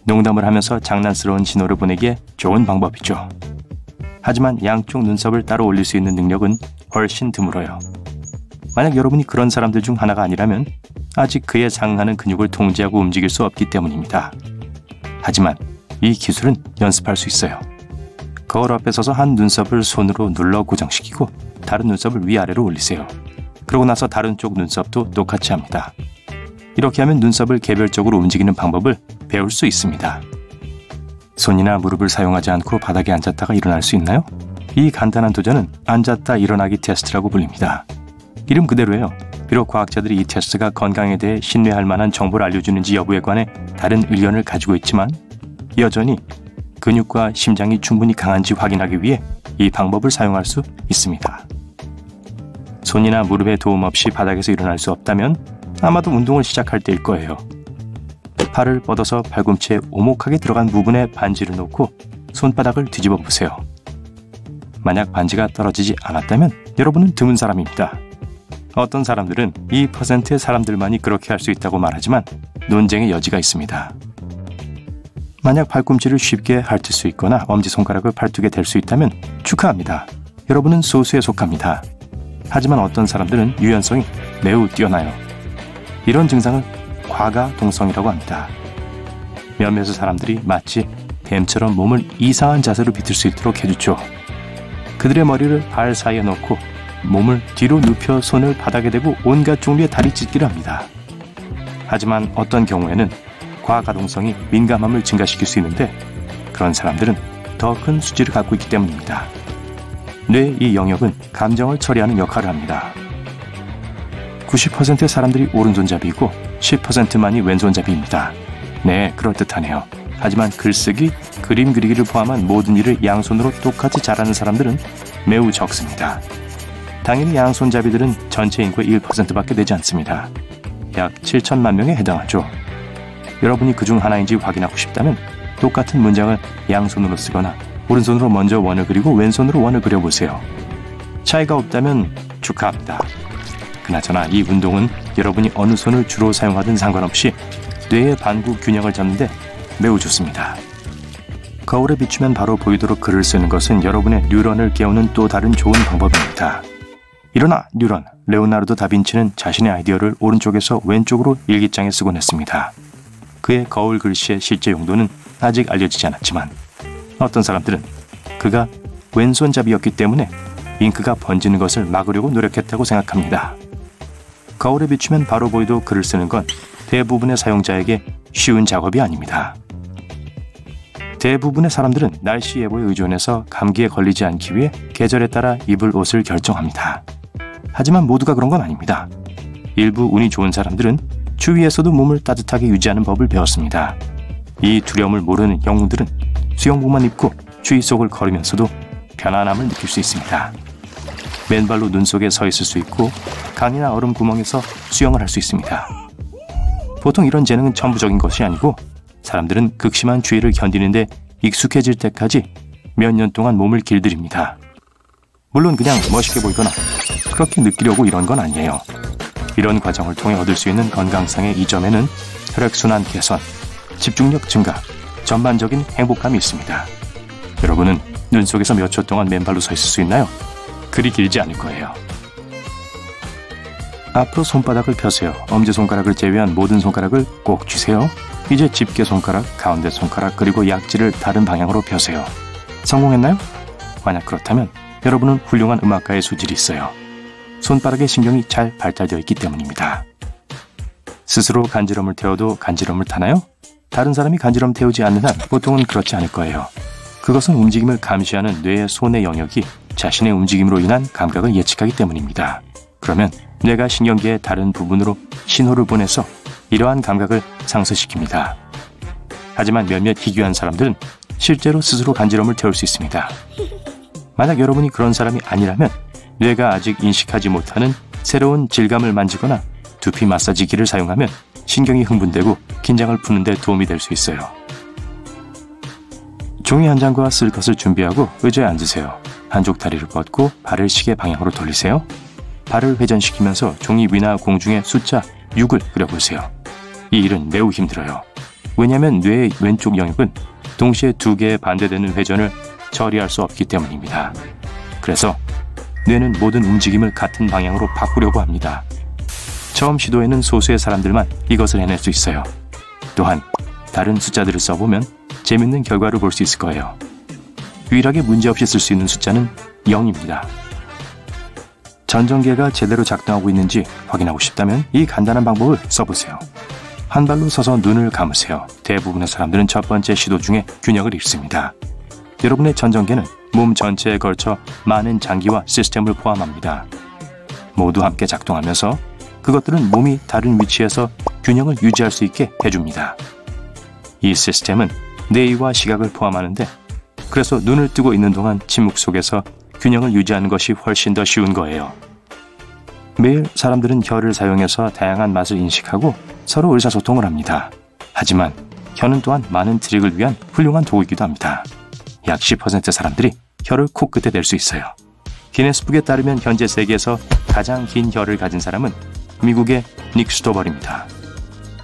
농담을 하면서 장난스러운 신호를 보내기에 좋은 방법이죠. 하지만 양쪽 눈썹을 따로 올릴 수 있는 능력은 훨씬 드물어요. 만약 여러분이 그런 사람들 중 하나가 아니라면 아직 그에 상응하는 근육을 통제하고 움직일 수 없기 때문입니다. 하지만 이 기술은 연습할 수 있어요. 거울 앞에 서서 한 눈썹을 손으로 눌러 고정시키고 다른 눈썹을 위아래로 올리세요. 그러고 나서 다른 쪽 눈썹도 똑같이 합니다. 이렇게 하면 눈썹을 개별적으로 움직이는 방법을 배울 수 있습니다. 손이나 무릎을 사용하지 않고 바닥에 앉았다가 일어날 수 있나요? 이 간단한 도전은 앉았다 일어나기 테스트라고 불립니다. 이름 그대로예요. 비록 과학자들이 이 테스트가 건강에 대해 신뢰할 만한 정보를 알려주는지 여부에 관해 다른 의견을 가지고 있지만 여전히 근육과 심장이 충분히 강한지 확인하기 위해 이 방법을 사용할 수 있습니다. 손이나 무릎의 도움 없이 바닥에서 일어날 수 없다면 아마도 운동을 시작할 때일 거예요. 팔을 뻗어서 팔꿈치에 오목하게 들어간 부분에 반지를 놓고 손바닥을 뒤집어 보세요. 만약 반지가 떨어지지 않았다면 여러분은 드문 사람입니다. 어떤 사람들은 2%의 사람들만이 그렇게 할 수 있다고 말하지만 논쟁의 여지가 있습니다. 만약 팔꿈치를 쉽게 핥을 수 있거나 엄지손가락을 팔뚝에 댈 수 있다면 축하합니다. 여러분은 소수에 속합니다. 하지만 어떤 사람들은 유연성이 매우 뛰어나요. 이런 증상을 과가동성이라고 합니다. 몇몇의 사람들이 마치 뱀처럼 몸을 이상한 자세로 비틀 수 있도록 해주죠. 그들의 머리를 발 사이에 넣고 몸을 뒤로 눕혀 손을 바닥에 대고 온갖 종류의 다리 찢기를 합니다. 하지만 어떤 경우에는 과가동성이 민감함을 증가시킬 수 있는데 그런 사람들은 더 큰 수지를 갖고 있기 때문입니다. 뇌의 이 영역은 감정을 처리하는 역할을 합니다. 90%의 사람들이 오른손잡이이고 10%만이 왼손잡이입니다. 네, 그럴듯하네요. 하지만 글쓰기, 그림 그리기를 포함한 모든 일을 양손으로 똑같이 잘하는 사람들은 매우 적습니다. 당연히 양손잡이들은 전체 인구의 1%밖에 되지 않습니다. 약 7천만 명에 해당하죠. 여러분이 그중 하나인지 확인하고 싶다면 똑같은 문장을 양손으로 쓰거나 오른손으로 먼저 원을 그리고 왼손으로 원을 그려보세요. 차이가 없다면 축하합니다. 그나저나 이 운동은 여러분이 어느 손을 주로 사용하든 상관없이 뇌의 반구 균형을 잡는데 매우 좋습니다. 거울에 비추면 바로 보이도록 글을 쓰는 것은 여러분의 뉴런을 깨우는 또 다른 좋은 방법입니다. 일어나 뉴런, 레오나르도 다빈치는 자신의 아이디어를 오른쪽에서 왼쪽으로 일기장에 쓰곤 했습니다. 그의 거울 글씨의 실제 용도는 아직 알려지지 않았지만 어떤 사람들은 그가 왼손잡이였기 때문에 잉크가 번지는 것을 막으려고 노력했다고 생각합니다. 거울에 비추면 바로 보이도 글을 쓰는 건 대부분의 사용자에게 쉬운 작업이 아닙니다. 대부분의 사람들은 날씨 예보에 의존해서 감기에 걸리지 않기 위해 계절에 따라 입을 옷을 결정합니다. 하지만 모두가 그런 건 아닙니다. 일부 운이 좋은 사람들은 추위에서도 몸을 따뜻하게 유지하는 법을 배웠습니다. 이 두려움을 모르는 영웅들은 수영복만 입고 추위 속을 걸으면서도 편안함을 느낄 수 있습니다. 맨발로 눈 속에 서 있을 수 있고 강이나 얼음 구멍에서 수영을 할 수 있습니다. 보통 이런 재능은 천부적인 것이 아니고 사람들은 극심한 추위를 견디는데 익숙해질 때까지 몇 년 동안 몸을 길들입니다. 물론 그냥 멋있게 보이거나 그렇게 느끼려고 이런 건 아니에요. 이런 과정을 통해 얻을 수 있는 건강상의 이점에는 혈액순환 개선, 집중력 증가, 전반적인 행복감이 있습니다. 여러분은 눈 속에서 몇 초 동안 맨발로 서 있을 수 있나요? 그리 길지 않을 거예요. 앞으로 손바닥을 펴세요. 엄지손가락을 제외한 모든 손가락을 꼭 쥐세요. 이제 집게손가락, 가운데 손가락, 그리고 약지를 다른 방향으로 펴세요. 성공했나요? 만약 그렇다면 여러분은 훌륭한 음악가의 소질이 있어요. 손바닥의 신경이 잘 발달되어 있기 때문입니다. 스스로 간지럼을 태워도 간지럼을 타나요? 다른 사람이 간지럼 태우지 않는 한 보통은 그렇지 않을 거예요. 그것은 움직임을 감시하는 뇌의 손의 영역이 자신의 움직임으로 인한 감각을 예측하기 때문입니다. 그러면 뇌가 신경계의 다른 부분으로 신호를 보내서 이러한 감각을 상쇄시킵니다. 하지만 몇몇 희귀한 사람들은 실제로 스스로 간지럼을 태울 수 있습니다. 만약 여러분이 그런 사람이 아니라면 뇌가 아직 인식하지 못하는 새로운 질감을 만지거나 두피 마사지기를 사용하면 신경이 흥분되고 긴장을 푸는 데 도움이 될 수 있어요. 종이 한 장과 쓸 것을 준비하고 의자에 앉으세요. 한쪽 다리를 뻗고 발을 시계 방향으로 돌리세요. 발을 회전시키면서 종이 위나 공중에 숫자 6을 그려보세요. 이 일은 매우 힘들어요. 왜냐하면 뇌의 왼쪽 영역은 동시에 두 개의 반대되는 회전을 처리할 수 없기 때문입니다. 그래서 뇌는 모든 움직임을 같은 방향으로 바꾸려고 합니다. 처음 시도에는 소수의 사람들만 이것을 해낼 수 있어요. 또한 다른 숫자들을 써보면 재밌는 결과를 볼 수 있을 거예요. 유일하게 문제없이 쓸 수 있는 숫자는 0입니다. 전정계가 제대로 작동하고 있는지 확인하고 싶다면 이 간단한 방법을 써보세요. 한 발로 서서 눈을 감으세요. 대부분의 사람들은 첫 번째 시도 중에 균형을 잃습니다. 여러분의 전정계는 몸 전체에 걸쳐 많은 장기와 시스템을 포함합니다. 모두 함께 작동하면서 그것들은 몸이 다른 위치에서 균형을 유지할 수 있게 해줍니다. 이 시스템은 뇌와 시각을 포함하는데 그래서 눈을 뜨고 있는 동안 침묵 속에서 균형을 유지하는 것이 훨씬 더 쉬운 거예요. 매일 사람들은 혀를 사용해서 다양한 맛을 인식하고 서로 의사소통을 합니다. 하지만 혀는 또한 많은 트릭을 위한 훌륭한 도구이기도 합니다. 약 10% 사람들이 혀를 코끝에 댈 수 있어요. 기네스북에 따르면 현재 세계에서 가장 긴 혀를 가진 사람은 미국의 닉 스토벌입니다.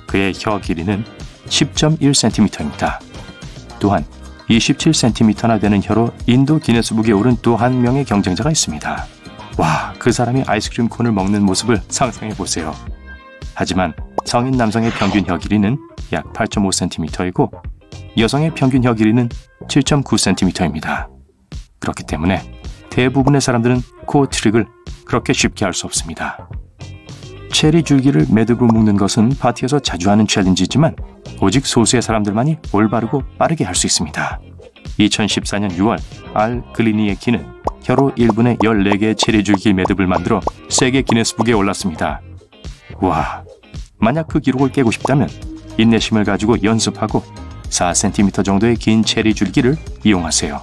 그의 혀 길이는 10.1cm입니다. 또한 27cm나 되는 혀로 인도 기네스북에 오른 또 한 명의 경쟁자가 있습니다. 와, 그 사람이 아이스크림 콘을 먹는 모습을 상상해보세요. 하지만 성인 남성의 평균 혀 길이는 약 8.5cm이고 여성의 평균 혀 길이는 7.9cm입니다. 그렇기 때문에 대부분의 사람들은 코 트릭을 그렇게 쉽게 할 수 없습니다. 체리 줄기를 매듭으로 묶는 것은 파티에서 자주 하는 챌린지지만 오직 소수의 사람들만이 올바르고 빠르게 할 수 있습니다. 2014년 6월 알 글리니에키는 혀로 1분에 14개의 체리 줄기 매듭을 만들어 세계 기네스북에 올랐습니다. 와, 만약 그 기록을 깨고 싶다면 인내심을 가지고 연습하고 4cm 정도의 긴 체리 줄기를 이용하세요.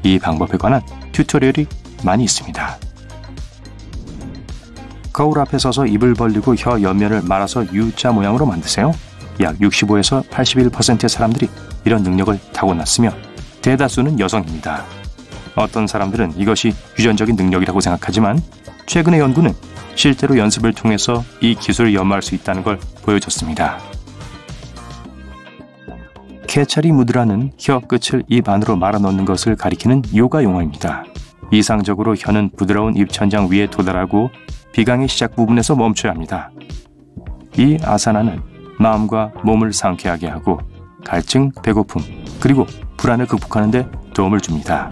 이 방법에 관한 튜토리얼이 많이 있습니다. 거울 앞에 서서 입을 벌리고 혀 옆면을 말아서 U자 모양으로 만드세요. 약 65에서 81%의 사람들이 이런 능력을 타고났으며 대다수는 여성입니다. 어떤 사람들은 이것이 유전적인 능력이라고 생각하지만 최근의 연구는 실제로 연습을 통해서 이 기술을 연마할 수 있다는 걸 보여줬습니다. 케차리 무드라는 혀 끝을 입 안으로 말아넣는 것을 가리키는 요가 용어입니다. 이상적으로 혀는 부드러운 입천장 위에 도달하고 비강의 시작 부분에서 멈춰야 합니다. 이 아사나는 마음과 몸을 상쾌하게 하고 갈증, 배고픔, 그리고 불안을 극복하는 데 도움을 줍니다.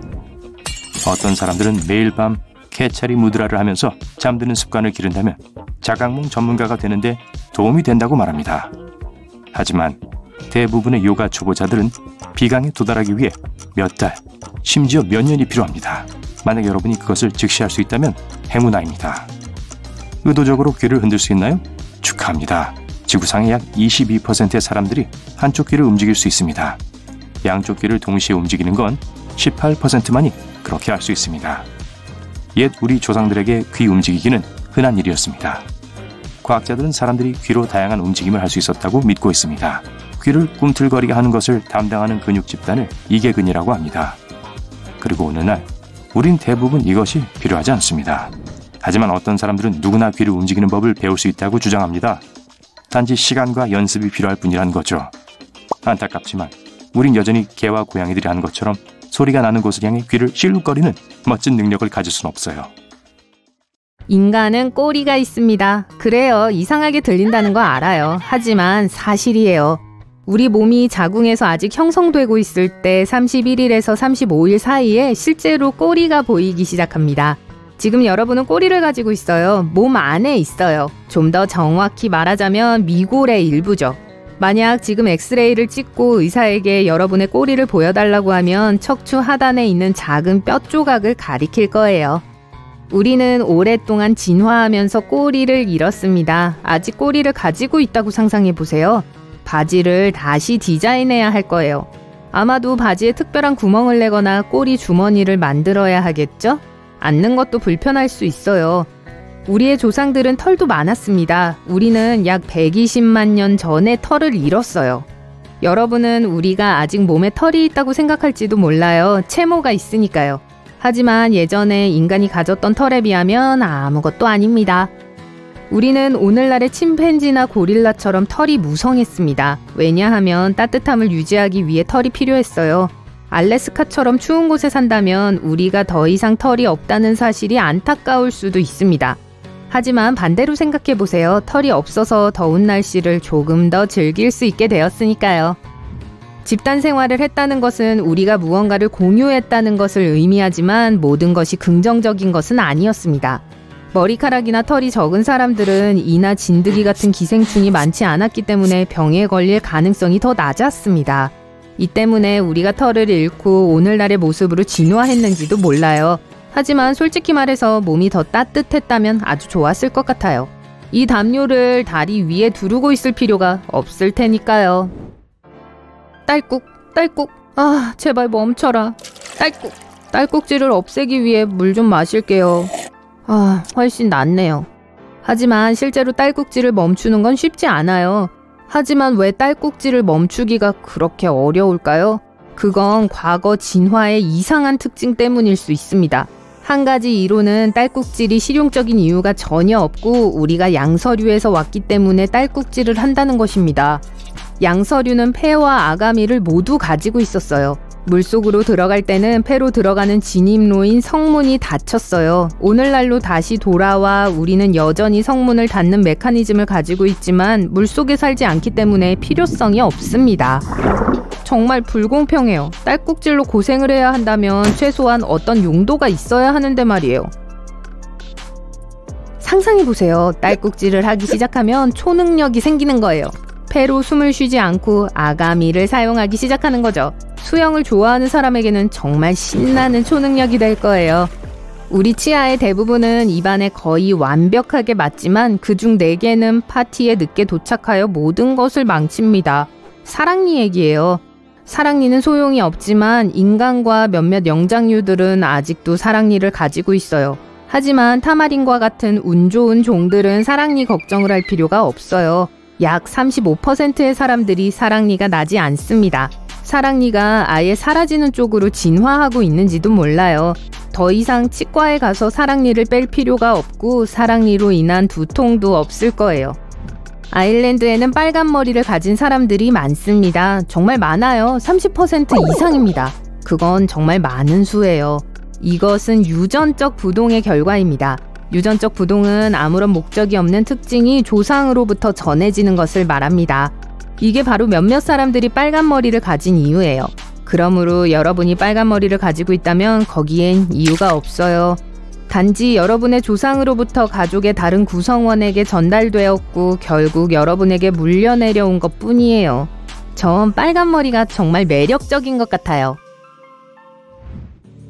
어떤 사람들은 매일 밤 케차리 무드라를 하면서 잠드는 습관을 기른다면 자각몽 전문가가 되는데 도움이 된다고 말합니다. 하지만 대부분의 요가 초보자들은 비강에 도달하기 위해 몇 달, 심지어 몇 년이 필요합니다. 만약 여러분이 그것을 즉시 할 수 있다면 행운아입니다. 의도적으로 귀를 흔들 수 있나요? 축하합니다. 지구상의 약 22%의 사람들이 한쪽 귀를 움직일 수 있습니다. 양쪽 귀를 동시에 움직이는 건 18%만이 그렇게 할 수 있습니다. 옛 우리 조상들에게 귀 움직이기는 흔한 일이었습니다. 과학자들은 사람들이 귀로 다양한 움직임을 할 수 있었다고 믿고 있습니다. 귀를 꿈틀거리게 하는 것을 담당하는 근육 집단을 이개근이라고 합니다. 그리고 어느 날 우린 대부분 이것이 필요하지 않습니다. 하지만 어떤 사람들은 누구나 귀를 움직이는 법을 배울 수 있다고 주장합니다. 단지 시간과 연습이 필요할 뿐이란 거죠. 안타깝지만 우린 여전히 개와 고양이들이 하는 것처럼 소리가 나는 곳을 향해 귀를 실룩거리는 멋진 능력을 가질 순 없어요. 인간은 꼬리가 있습니다. 그래요. 이상하게 들린다는 거 알아요. 하지만 사실이에요. 우리 몸이 자궁에서 아직 형성되고 있을 때 31일에서 35일 사이에 실제로 꼬리가 보이기 시작합니다. 지금 여러분은 꼬리를 가지고 있어요. 몸 안에 있어요. 좀 더 정확히 말하자면 미골의 일부죠. 만약 지금 엑스레이를 찍고 의사에게 여러분의 꼬리를 보여달라고 하면 척추 하단에 있는 작은 뼈 조각을 가리킬 거예요. 우리는 오랫동안 진화하면서 꼬리를 잃었습니다. 아직 꼬리를 가지고 있다고 상상해보세요. 바지를 다시 디자인해야 할 거예요. 아마도 바지에 특별한 구멍을 내거나 꼬리 주머니를 만들어야 하겠죠? 앉는 것도 불편할 수 있어요. 우리의 조상들은 털도 많았습니다. 우리는 약 120만 년 전에 털을 잃었어요. 여러분은 우리가 아직 몸에 털이 있다고 생각할지도 몰라요. 채모가 있으니까요. 하지만 예전에 인간이 가졌던 털에 비하면 아무것도 아닙니다. 우리는 오늘날의 침팬지나 고릴라처럼 털이 무성했습니다. 왜냐하면 따뜻함을 유지하기 위해 털이 필요했어요. 알래스카처럼 추운 곳에 산다면 우리가 더 이상 털이 없다는 사실이 안타까울 수도 있습니다. 하지만 반대로 생각해보세요. 털이 없어서 더운 날씨를 조금 더 즐길 수 있게 되었으니까요. 집단 생활을 했다는 것은 우리가 무언가를 공유했다는 것을 의미하지만 모든 것이 긍정적인 것은 아니었습니다. 머리카락이나 털이 적은 사람들은 이나 진드기 같은 기생충이 많지 않았기 때문에 병에 걸릴 가능성이 더 낮았습니다. 이 때문에 우리가 털을 잃고 오늘날의 모습으로 진화했는지도 몰라요. 하지만 솔직히 말해서 몸이 더 따뜻했다면 아주 좋았을 것 같아요. 이 담요를 다리 위에 두르고 있을 필요가 없을 테니까요. 딸꾹, 딸꾹. 아, 제발 멈춰라. 딸꾹. 딸꾹질을 없애기 위해 물 좀 마실게요. 아, 훨씬 낫네요. 하지만 실제로 딸꾹질을 멈추는 건 쉽지 않아요. 하지만 왜 딸꾹질을 멈추기가 그렇게 어려울까요? 그건 과거 진화의 이상한 특징 때문일 수 있습니다. 한 가지 이론은 딸꾹질이 실용적인 이유가 전혀 없고 우리가 양서류에서 왔기 때문에 딸꾹질을 한다는 것입니다. 양서류는 폐와 아가미를 모두 가지고 있었어요. 물속으로 들어갈 때는 폐로 들어가는 진입로인 성문이 닫혔어요. 오늘날로 다시 돌아와 우리는 여전히 성문을 닫는 메커니즘을 가지고 있지만 물속에 살지 않기 때문에 필요성이 없습니다. 정말 불공평해요. 딸꾹질로 고생을 해야 한다면 최소한 어떤 용도가 있어야 하는데 말이에요. 상상해보세요. 딸꾹질을 하기 시작하면 초능력이 생기는 거예요. 폐로 숨을 쉬지 않고 아가미를 사용하기 시작하는 거죠. 수영을 좋아하는 사람에게는 정말 신나는 초능력이 될 거예요. 우리 치아의 대부분은 입안에 거의 완벽하게 맞지만 그중 4개는 파티에 늦게 도착하여 모든 것을 망칩니다. 사랑니 얘기예요. 사랑니는 소용이 없지만 인간과 몇몇 영장류들은 아직도 사랑니를 가지고 있어요. 하지만 타마린과 같은 운 좋은 종들은 사랑니 걱정을 할 필요가 없어요. 약 35%의 사람들이 사랑니가 나지 않습니다. 사랑니가 아예 사라지는 쪽으로 진화하고 있는지도 몰라요. 더 이상 치과에 가서 사랑니를 뺄 필요가 없고 사랑니로 인한 두통도 없을 거예요. 아일랜드에는 빨간 머리를 가진 사람들이 많습니다. 정말 많아요. 30% 이상입니다. 그건 정말 많은 수예요. 이것은 유전적 부동의 결과입니다. 유전적 부동은 아무런 목적이 없는 특징이 조상으로부터 전해지는 것을 말합니다. 이게 바로 몇몇 사람들이 빨간 머리를 가진 이유예요. 그러므로 여러분이 빨간 머리를 가지고 있다면 거기엔 이유가 없어요. 단지 여러분의 조상으로부터 가족의 다른 구성원에게 전달되었고 결국 여러분에게 물려내려온 것 뿐이에요. 전 빨간 머리가 정말 매력적인 것 같아요.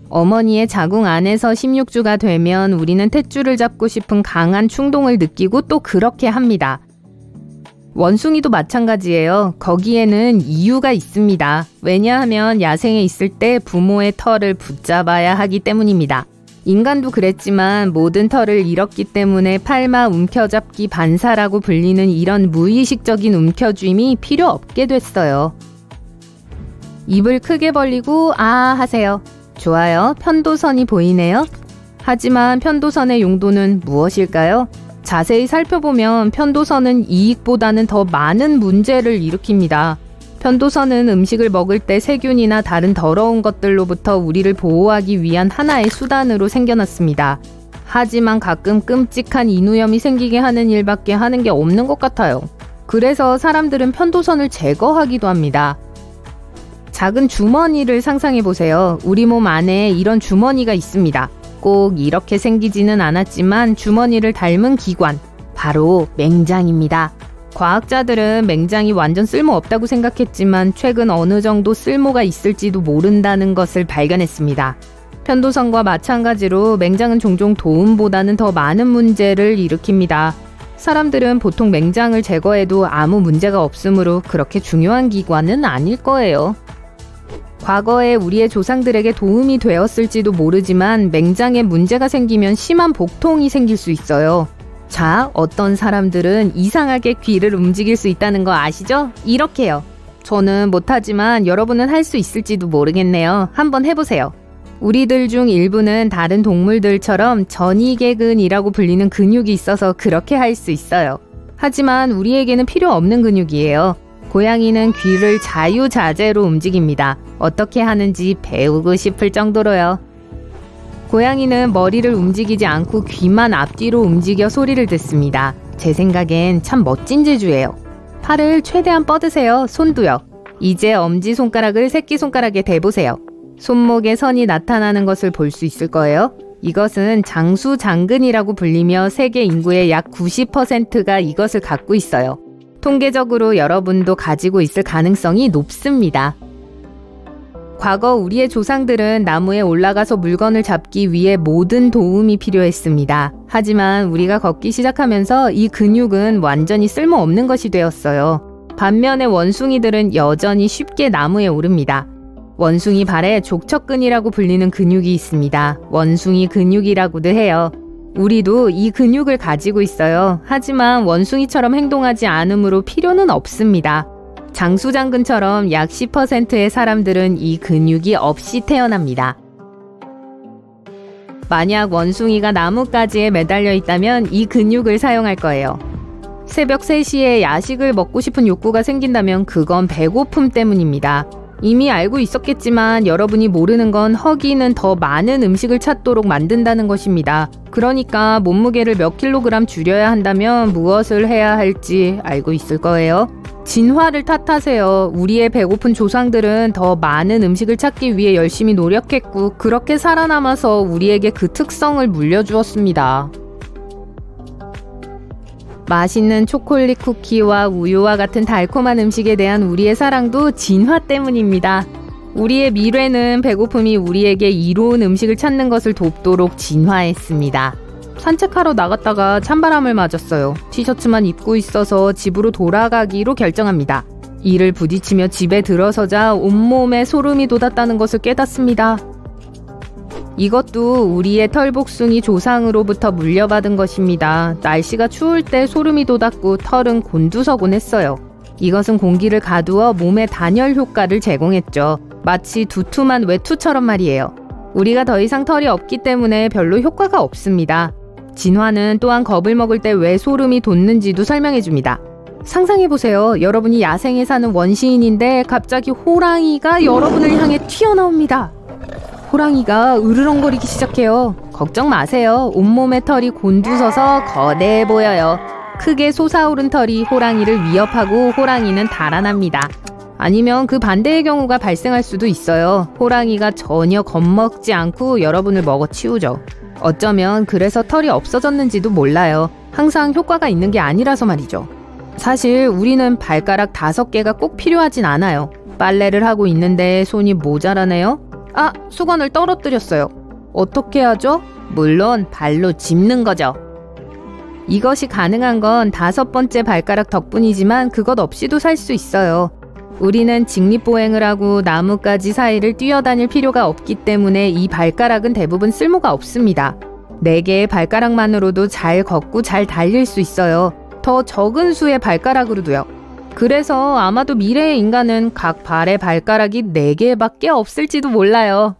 어머니의 자궁 안에서 16주가 되면 우리는 탯줄을 잡고 싶은 강한 충동을 느끼고 또 그렇게 합니다. 원숭이도 마찬가지예요. 거기에는 이유가 있습니다. 왜냐하면 야생에 있을 때 부모의 털을 붙잡아야 하기 때문입니다. 인간도 그랬지만 모든 털을 잃었기 때문에 팔마 움켜잡기 반사라고 불리는 이런 무의식적인 움켜쥐임이 필요 없게 됐어요. 입을 크게 벌리고 아 하세요. 좋아요. 편도선이 보이네요. 하지만 편도선의 용도는 무엇일까요? 자세히 살펴보면 편도선은 이익보다는 더 많은 문제를 일으킵니다. 편도선은 음식을 먹을 때 세균이나 다른 더러운 것들로부터 우리를 보호하기 위한 하나의 수단으로 생겨났습니다. 하지만 가끔 끔찍한 인후염이 생기게 하는 일밖에 하는 게 없는 것 같아요. 그래서 사람들은 편도선을 제거하기도 합니다. 작은 주머니를 상상해보세요. 우리 몸 안에 이런 주머니가 있습니다. 꼭 이렇게 생기지는 않았지만 주머니를 닮은 기관, 바로 맹장입니다. 과학자들은 맹장이 완전 쓸모없다고 생각했지만 최근 어느 정도 쓸모가 있을지도 모른다는 것을 발견했습니다. 편도선과 마찬가지로 맹장은 종종 도움보다는 더 많은 문제를 일으킵니다. 사람들은 보통 맹장을 제거해도 아무 문제가 없으므로 그렇게 중요한 기관은 아닐 거예요. 과거에 우리의 조상들에게 도움이 되었을지도 모르지만 맹장에 문제가 생기면 심한 복통이 생길 수 있어요. 자, 어떤 사람들은 이상하게 귀를 움직일 수 있다는 거 아시죠? 이렇게요. 저는 못하지만 여러분은 할 수 있을지도 모르겠네요. 한번 해보세요. 우리들 중 일부는 다른 동물들처럼 전이개근이라고 불리는 근육이 있어서 그렇게 할 수 있어요. 하지만 우리에게는 필요 없는 근육이에요. 고양이는 귀를 자유자재로 움직입니다. 어떻게 하는지 배우고 싶을 정도로요. 고양이는 머리를 움직이지 않고 귀만 앞뒤로 움직여 소리를 듣습니다. 제 생각엔 참 멋진 재주예요. 팔을 최대한 뻗으세요. 손도요. 이제 엄지손가락을 새끼손가락에 대보세요. 손목에 선이 나타나는 것을 볼 수 있을 거예요. 이것은 장수장근이라고 불리며 세계 인구의 약 90%가 이것을 갖고 있어요. 통계적으로 여러분도 가지고 있을 가능성이 높습니다. 과거 우리의 조상들은 나무에 올라가서 물건을 잡기 위해 모든 도움이 필요했습니다. 하지만 우리가 걷기 시작하면서 이 근육은 완전히 쓸모없는 것이 되었어요. 반면에 원숭이들은 여전히 쉽게 나무에 오릅니다. 원숭이 발에 족척근이라고 불리는 근육이 있습니다. 원숭이 근육이라고도 해요. 우리도 이 근육을 가지고 있어요. 하지만 원숭이처럼 행동하지 않으므로 필요는 없습니다. 장수장근처럼 약 10%의 사람들은 이 근육이 없이 태어납니다. 만약 원숭이가 나뭇가지에 매달려 있다면 이 근육을 사용할 거예요. 새벽 3시에 야식을 먹고 싶은 욕구가 생긴다면 그건 배고픔 때문입니다. 이미 알고 있었겠지만 여러분이 모르는 건 허기는 더 많은 음식을 찾도록 만든다는 것입니다. 그러니까 몸무게를 몇 킬로그램 줄여야 한다면 무엇을 해야 할지 알고 있을 거예요. 진화를 탓하세요. 우리의 배고픈 조상들은 더 많은 음식을 찾기 위해 열심히 노력했고 그렇게 살아남아서 우리에게 그 특성을 물려주었습니다. 맛있는 초콜릿 쿠키와 우유와 같은 달콤한 음식에 대한 우리의 사랑도 진화 때문입니다. 우리의 미래는 배고픔이 우리에게 이로운 음식을 찾는 것을 돕도록 진화했습니다. 산책하러 나갔다가 찬바람을 맞았어요. 티셔츠만 입고 있어서 집으로 돌아가기로 결정합니다. 이를 부딪히며 집에 들어서자 온몸에 소름이 돋았다는 것을 깨닫습니다. 이것도 우리의 털복숭이 조상으로부터 물려받은 것입니다. 날씨가 추울 때 소름이 돋았고 털은 곤두서곤 했어요. 이것은 공기를 가두어 몸에 단열 효과를 제공했죠. 마치 두툼한 외투처럼 말이에요. 우리가 더 이상 털이 없기 때문에 별로 효과가 없습니다. 진화는 또한 겁을 먹을 때 왜 소름이 돋는지도 설명해줍니다. 상상해보세요. 여러분이 야생에 사는 원시인인데 갑자기 호랑이가 여러분을 향해 튀어나옵니다. 호랑이가 으르렁거리기 시작해요. 걱정 마세요. 온몸에 털이 곤두서서 거대해 보여요. 크게 솟아오른 털이 호랑이를 위협하고 호랑이는 달아납니다. 아니면 그 반대의 경우가 발생할 수도 있어요. 호랑이가 전혀 겁먹지 않고 여러분을 먹어치우죠. 어쩌면 그래서 털이 없어졌는지도 몰라요. 항상 효과가 있는 게 아니라서 말이죠. 사실 우리는 발가락 5개가 꼭 필요하진 않아요. 빨래를 하고 있는데 손이 모자라네요? 아, 수건을 떨어뜨렸어요. 어떻게 하죠? 물론 발로 짚는 거죠. 이것이 가능한 건 5번째 발가락 덕분이지만 그것 없이도 살 수 있어요. 우리는 직립보행을 하고 나뭇가지 사이를 뛰어다닐 필요가 없기 때문에 이 발가락은 대부분 쓸모가 없습니다. 4개의 발가락만으로도 잘 걷고 잘 달릴 수 있어요. 더 적은 수의 발가락으로도요. 그래서 아마도 미래의 인간은 각 발에 발가락이 4개밖에 없을지도 몰라요.